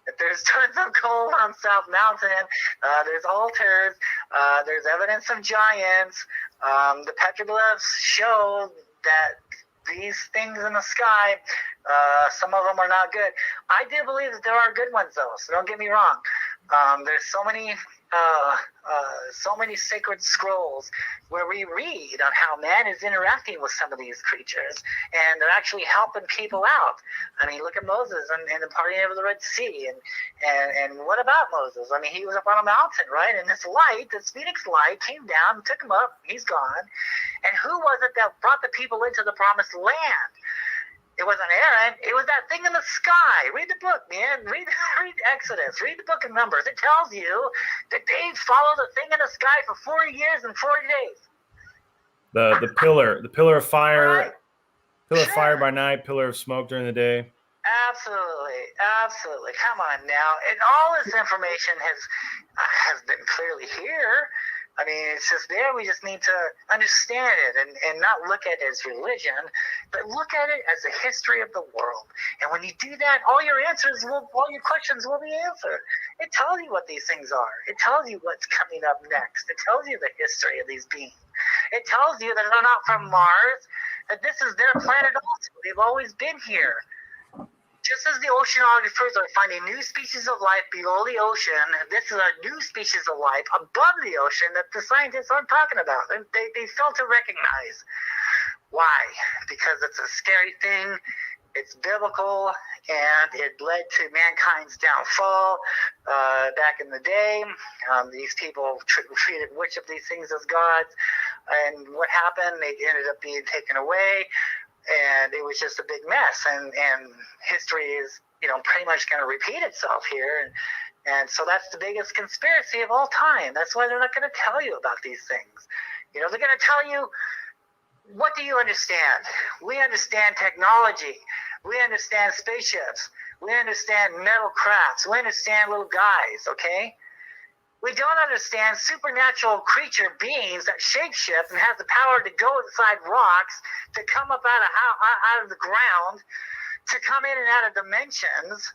[SPEAKER 3] that there's tons of gold on South Mountain. There's altars. There's evidence of giants. The petroglyphs show that these things in the sky, some of them are not good. I do believe that there are good ones, though, so don't get me wrong. There's so many sacred scrolls where we read on how man is interacting with some of these creatures, and they're actually helping people out. I mean, look at Moses and the parting over the Red Sea, and what about Moses? I mean, he was up on a mountain, right? And this Phoenix light, came down, took him up. He's gone. And who was it that brought the people into the promised land? It wasn't Aaron. It was that thing in the sky. Read the book, man. Read Exodus. Read the book of Numbers. It tells you that they followed the thing in the sky for 40 years and 40 days.
[SPEAKER 1] The pillar of fire,
[SPEAKER 3] Right.
[SPEAKER 1] pillar of fire by night, pillar of smoke during the day.
[SPEAKER 3] Absolutely. Come on now. And all this information has been clearly here. I mean, it's just there. We just need to understand it and not look at it as religion, but look at it as a history of the world. And when you do that, all your questions will be answered. It tells you what these things are. It tells you what's coming up next. It tells you the history of these beings. It tells you that they're not from Mars, that this is their planet also. They've always been here. Just as the oceanographers are finding new species of life below the ocean, this is a new species of life above the ocean that the scientists aren't talking about. And they fail to recognize. Why? Because it's a scary thing. It's biblical, and it led to mankind's downfall back in the day. These people treated which of these things as gods, and what happened? They ended up being taken away. And it was just a big mess, and history is, pretty much going to repeat itself here, and so that's the biggest conspiracy of all time. That's why they're not going to tell you about these things. They're going to tell you, what do you understand? We understand technology. We understand spaceships. We understand metal crafts. We understand little guys. Okay. We don't understand supernatural creature beings that shapeshift and have the power to go inside rocks, to come up out of the ground, to come in and out of dimensions,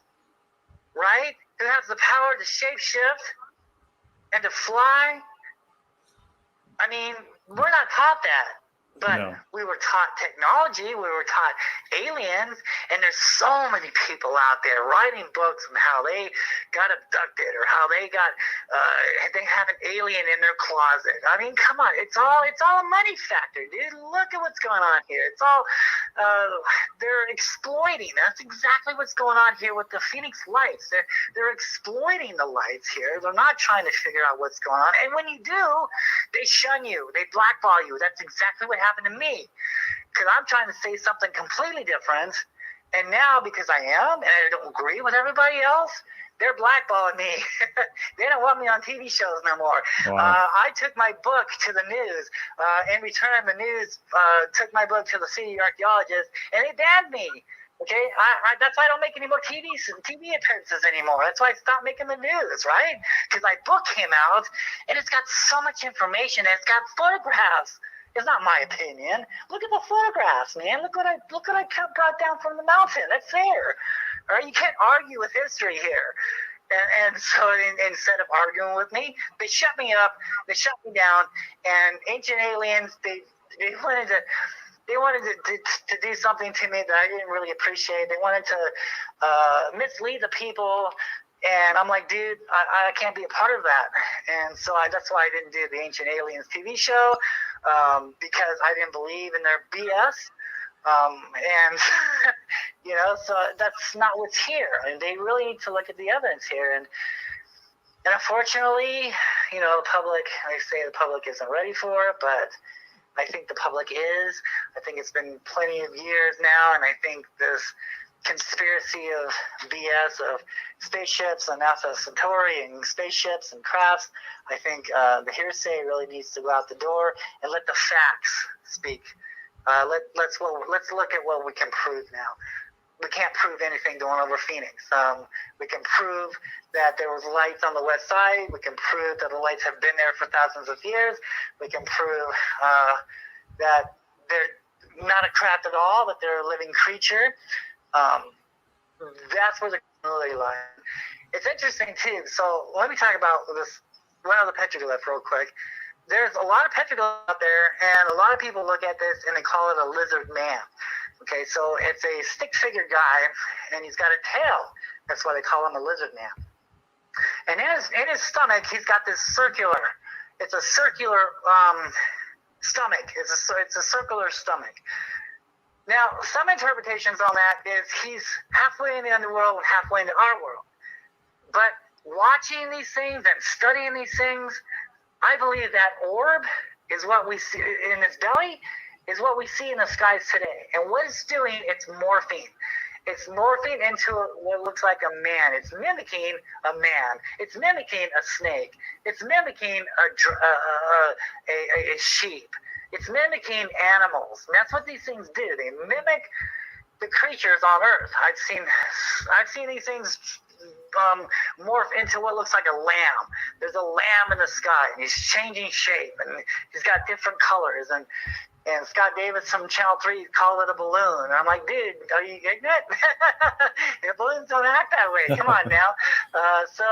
[SPEAKER 3] right? Who has the power to shapeshift and to fly. I mean, we're not taught that. But
[SPEAKER 1] No.
[SPEAKER 3] We were taught technology, we were taught aliens, and there's so many people out there writing books on how they got abducted or how they have an alien in their closet. I mean, come on, it's all a money factor, dude. Look at what's going on here. It's all they're exploiting. That's exactly what's going on here with the Phoenix Lights. They're exploiting the lights here. They're not trying to figure out what's going on. And when you do, they shun you. They blackball you. That's exactly what happened to me, because I'm trying to say something completely different, and now because I am and I don't agree with everybody else, they're blackballing me. They don't want me on TV shows no more.
[SPEAKER 1] Wow.
[SPEAKER 3] I took my book to the news. In return, the news took my book to the city archaeologist, and they banned me. Okay, that's why I don't make any more TV appearances anymore. That's why I stopped making the news, right? Because my book came out, and it's got so much information, and it's got photographs. It's not my opinion. Look at the photographs, man. Look what I brought down from the mountain. That's there. All right, you can't argue with history here. And so instead of arguing with me, they shut me up. They shut me down. And ancient aliens, they wanted to do something to me that I didn't really appreciate. They wanted to mislead the people. And I'm like, dude, I can't be a part of that. And so that's why I didn't do the Ancient Aliens TV show, because I didn't believe in their BS. And, so that's not what's here. And they really need to look at the evidence here. And unfortunately, the public, I say the public isn't ready for it, but I think the public is. I think it's been plenty of years now, and I think this conspiracy of BS of spaceships and NASA Centauri and spaceships and crafts, I think the hearsay really needs to go out the door and let the facts speak. Let's look at what we can prove now. We can't prove anything going over Phoenix. We can prove that there was lights on the west side. We can prove that the lights have been there for thousands of years. We can prove that they're not a craft at all, but they're a living creature. That's where the continuity lies. It's interesting too. So let me talk about this one other petroglyph real quick. There's a lot of petroglyphs out there, and a lot of people look at this and they call it a lizard man. Okay, so it's a stick-figure guy, and he's got a tail. That's why they call him a lizard man. And in his stomach, he's got this circular. It's a circular stomach. It's a circular stomach. Now, some interpretations on that is he's halfway in the underworld and halfway into our world. But watching these things and studying these things, I believe that orb is what we see in his belly, is what we see in the skies today. And what it's doing, it's morphing. It's morphing into what looks like a man. It's mimicking a man. It's mimicking a snake. It's mimicking a sheep. It's mimicking animals, and that's what these things do. They mimic the creatures on Earth. I've seen these things morph into what looks like a lamb. There's a lamb in the sky, and he's changing shape, and he's got different colors. And Scott Davis from Channel 3 called it a balloon. And I'm like, dude, are you ignorant? Balloons don't act that way. Come on now. So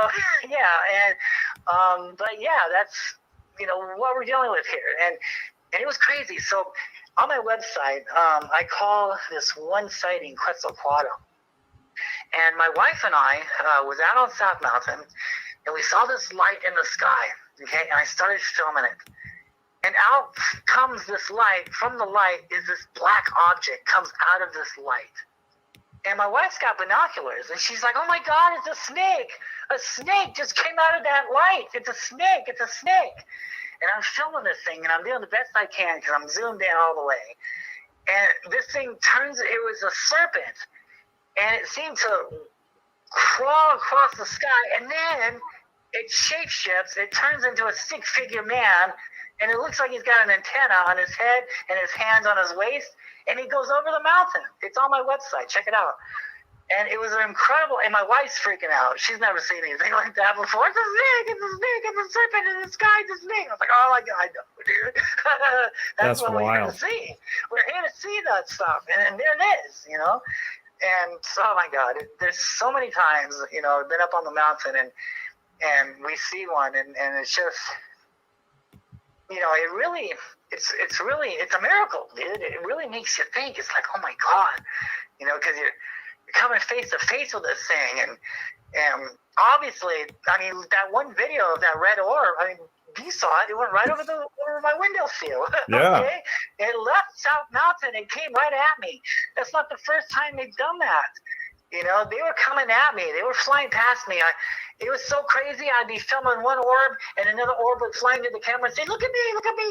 [SPEAKER 3] yeah, and but yeah, that's what we're dealing with here, and it was crazy. So on my website, I call this one sighting Quetzalcoatl. And my wife and I was out on South Mountain, and we saw this light in the sky, okay? And I started filming it. And out comes this light. From the light is this black object comes out of this light. And my wife's got binoculars, and she's like, oh, my God, it's a snake. A snake just came out of that light. It's a snake. It's a snake. And I'm filming this thing, and I'm doing the best I can because I'm zoomed in all the way. And this thing it was a serpent. And it seemed to crawl across the sky, and then it shapeshifts. It turns into a six-figure man, and it looks like he's got an antenna on his head and his hands on his waist, and he goes over the mountain. It's on my website. Check it out. And it was incredible, and my wife's freaking out. She's never seen anything like that before. It's a snake, it's a snake, it's a serpent in the sky, it's a snake. I was like, oh my God, dude. That's what we're here to see. We're here to see that stuff, and there it is, And oh my God, there's so many times, I've been up on the mountain and we see one, and it's just, it's a miracle, dude. It really makes you think. It's like, oh my God, because you're coming face to face with this thing, and obviously, that one video of that red orb, you saw it. It went right over my window sill.
[SPEAKER 1] Yeah.
[SPEAKER 3] Okay? It left South Mountain and came right at me. That's not the first time they've done that. They were coming at me. They were flying past me. It was so crazy. I'd be filming one orb, and another orb would fly into the camera and say, look at me,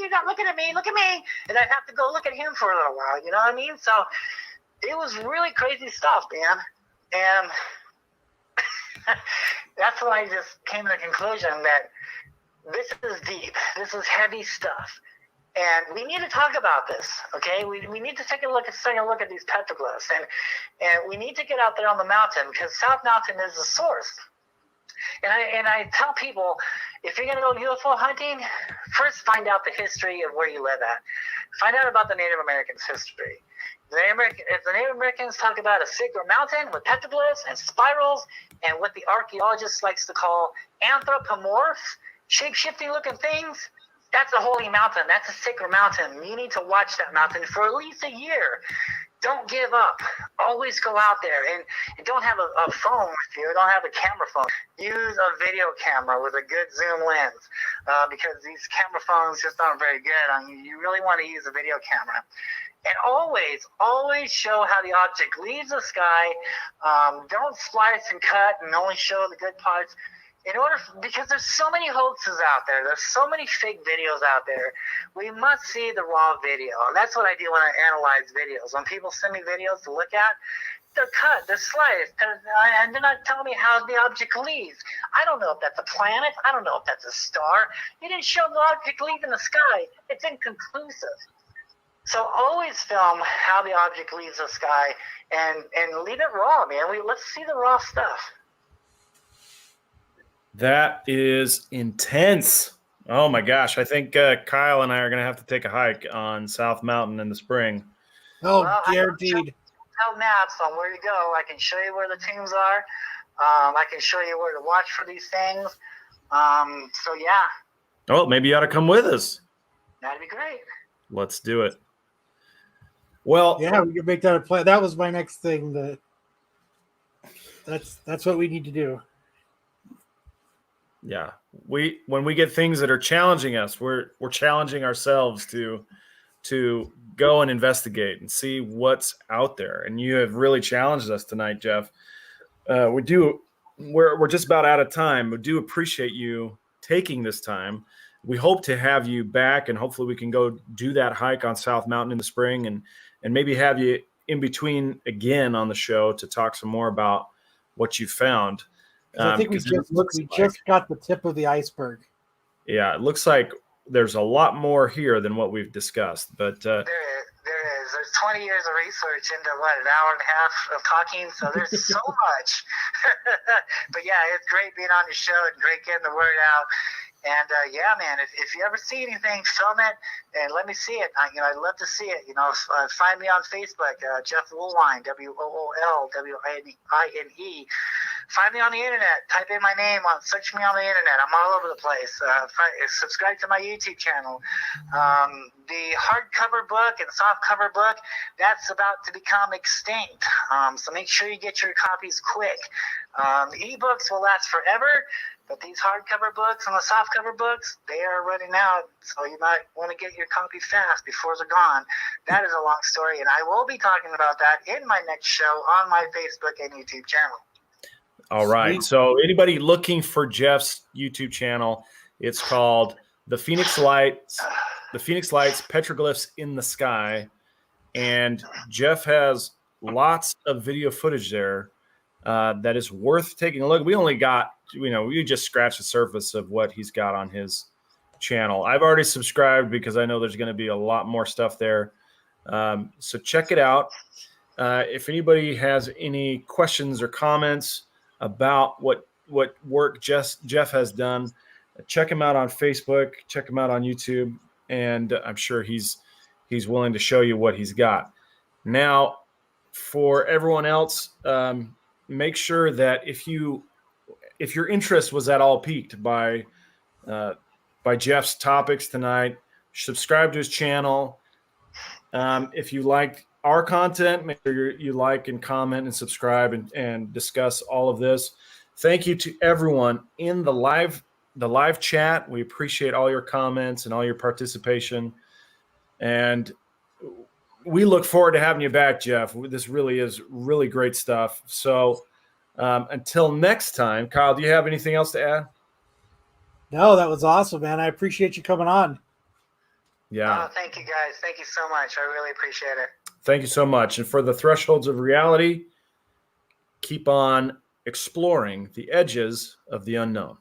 [SPEAKER 3] you're not looking at me, look at me. And I'd have to go look at him for a little while, you know what I mean? So it was really crazy stuff, man. And that's when I just came to the conclusion that this is deep. This is heavy stuff. And we need to talk about this, okay? We need to take a look at these petroglyphs. And we need to get out there on the mountain, because South Mountain is the source. And I tell people, if you're going to go UFO hunting, first find out the history of where you live at. Find out about the Native Americans' history. If the Native Americans talk about a sacred mountain with petroglyphs and spirals and what the archaeologist likes to call anthropomorph, shape-shifting looking things, that's a holy mountain. That's a sacred mountain. You need to watch that mountain for at least a year. Don't give up. Always go out there, and don't have a phone with you. Don't have a camera phone. Use a video camera with a good zoom lens, because these camera phones just aren't very good. You really want to use a video camera. And always show how the object leaves the sky. Don't splice and cut and only show the good parts. Because there's so many hoaxes out there. There's so many fake videos out there. We must see the raw video. And that's what I do when I analyze videos. When people send me videos to look at, they're cut, they're sliced, and they're not telling me how the object leaves. I don't know if that's a planet. I don't know if that's a star. You didn't show the object leaving the sky. It's inconclusive. So always film how the object leaves the sky and leave it raw, man. Let's see the raw stuff.
[SPEAKER 1] That is intense. Oh my gosh. I think Kyle and I are going to have to take a hike on South Mountain in the spring.
[SPEAKER 2] Oh, guaranteed.
[SPEAKER 3] I have maps on where to go. I can show you where the tombs are. I can show you where to watch for these things. So yeah.
[SPEAKER 1] Oh, maybe you ought to come with us.
[SPEAKER 3] That'd be great.
[SPEAKER 1] Let's do it. Well,
[SPEAKER 2] yeah, we can make that a plan. That was my next thing. That's what we need to do.
[SPEAKER 1] Yeah, when we get things that are challenging us, we're challenging ourselves to go and investigate and see what's out there. And you have really challenged us tonight, Jeff. We're just about out of time. We do appreciate you taking this time. We hope to have you back, and hopefully we can go do that hike on South Mountain in the spring, and maybe have you in between again on the show to talk some more about what you found.
[SPEAKER 2] I think we just got the tip of the iceberg.
[SPEAKER 1] Yeah, it looks like there's a lot more here than what we've discussed. But
[SPEAKER 3] there is. There's 20 years of research into an hour and a half of talking, so there's so much. But yeah, it's great being on your show and great getting the word out. And yeah, man, if you ever see anything, film it and let me see it. I'd love to see it. Find me on Facebook, Jeff Woolwine, WOOLWINE. Find me on the internet. Type in my name. Search me on the internet. I'm all over the place. Subscribe to my YouTube channel. The hardcover book and softcover book, that's about to become extinct. So make sure you get your copies quick. Ebooks will last forever. But these hardcover books and the softcover books, they are running out, so you might want to get your copy fast before they're gone. That is a long story, and I will be talking about that in my next show on my Facebook and YouTube channel.
[SPEAKER 1] All right. So anybody looking for Jeff's YouTube channel, it's called The Phoenix Lights, Petroglyphs in the Sky. And Jeff has lots of video footage there that is worth taking a look. We only got, we just scratched the surface of what he's got on his channel. I've already subscribed because I know there's going to be a lot more stuff there. So check it out. If anybody has any questions or comments about what work Jeff has done, check him out on Facebook, check him out on YouTube, and I'm sure he's willing to show you what he's got. Now, for everyone else, make sure that if your interest was at all piqued by Jeff's topics tonight, subscribe to his channel. If you liked our content, make sure you like and comment and subscribe and discuss all of this. Thank you to everyone in the live chat. We appreciate all your comments and all your participation. And we look forward to having you back, Jeff. This really is really great stuff. So until next time, Kyle, do you have anything else to add?
[SPEAKER 2] No, that was awesome, man. I appreciate you coming on.
[SPEAKER 1] Yeah.
[SPEAKER 3] Oh, thank you, guys. Thank you so much. I really appreciate it.
[SPEAKER 1] Thank you so much. And for the Thresholds of Reality, keep on exploring the edges of the unknown.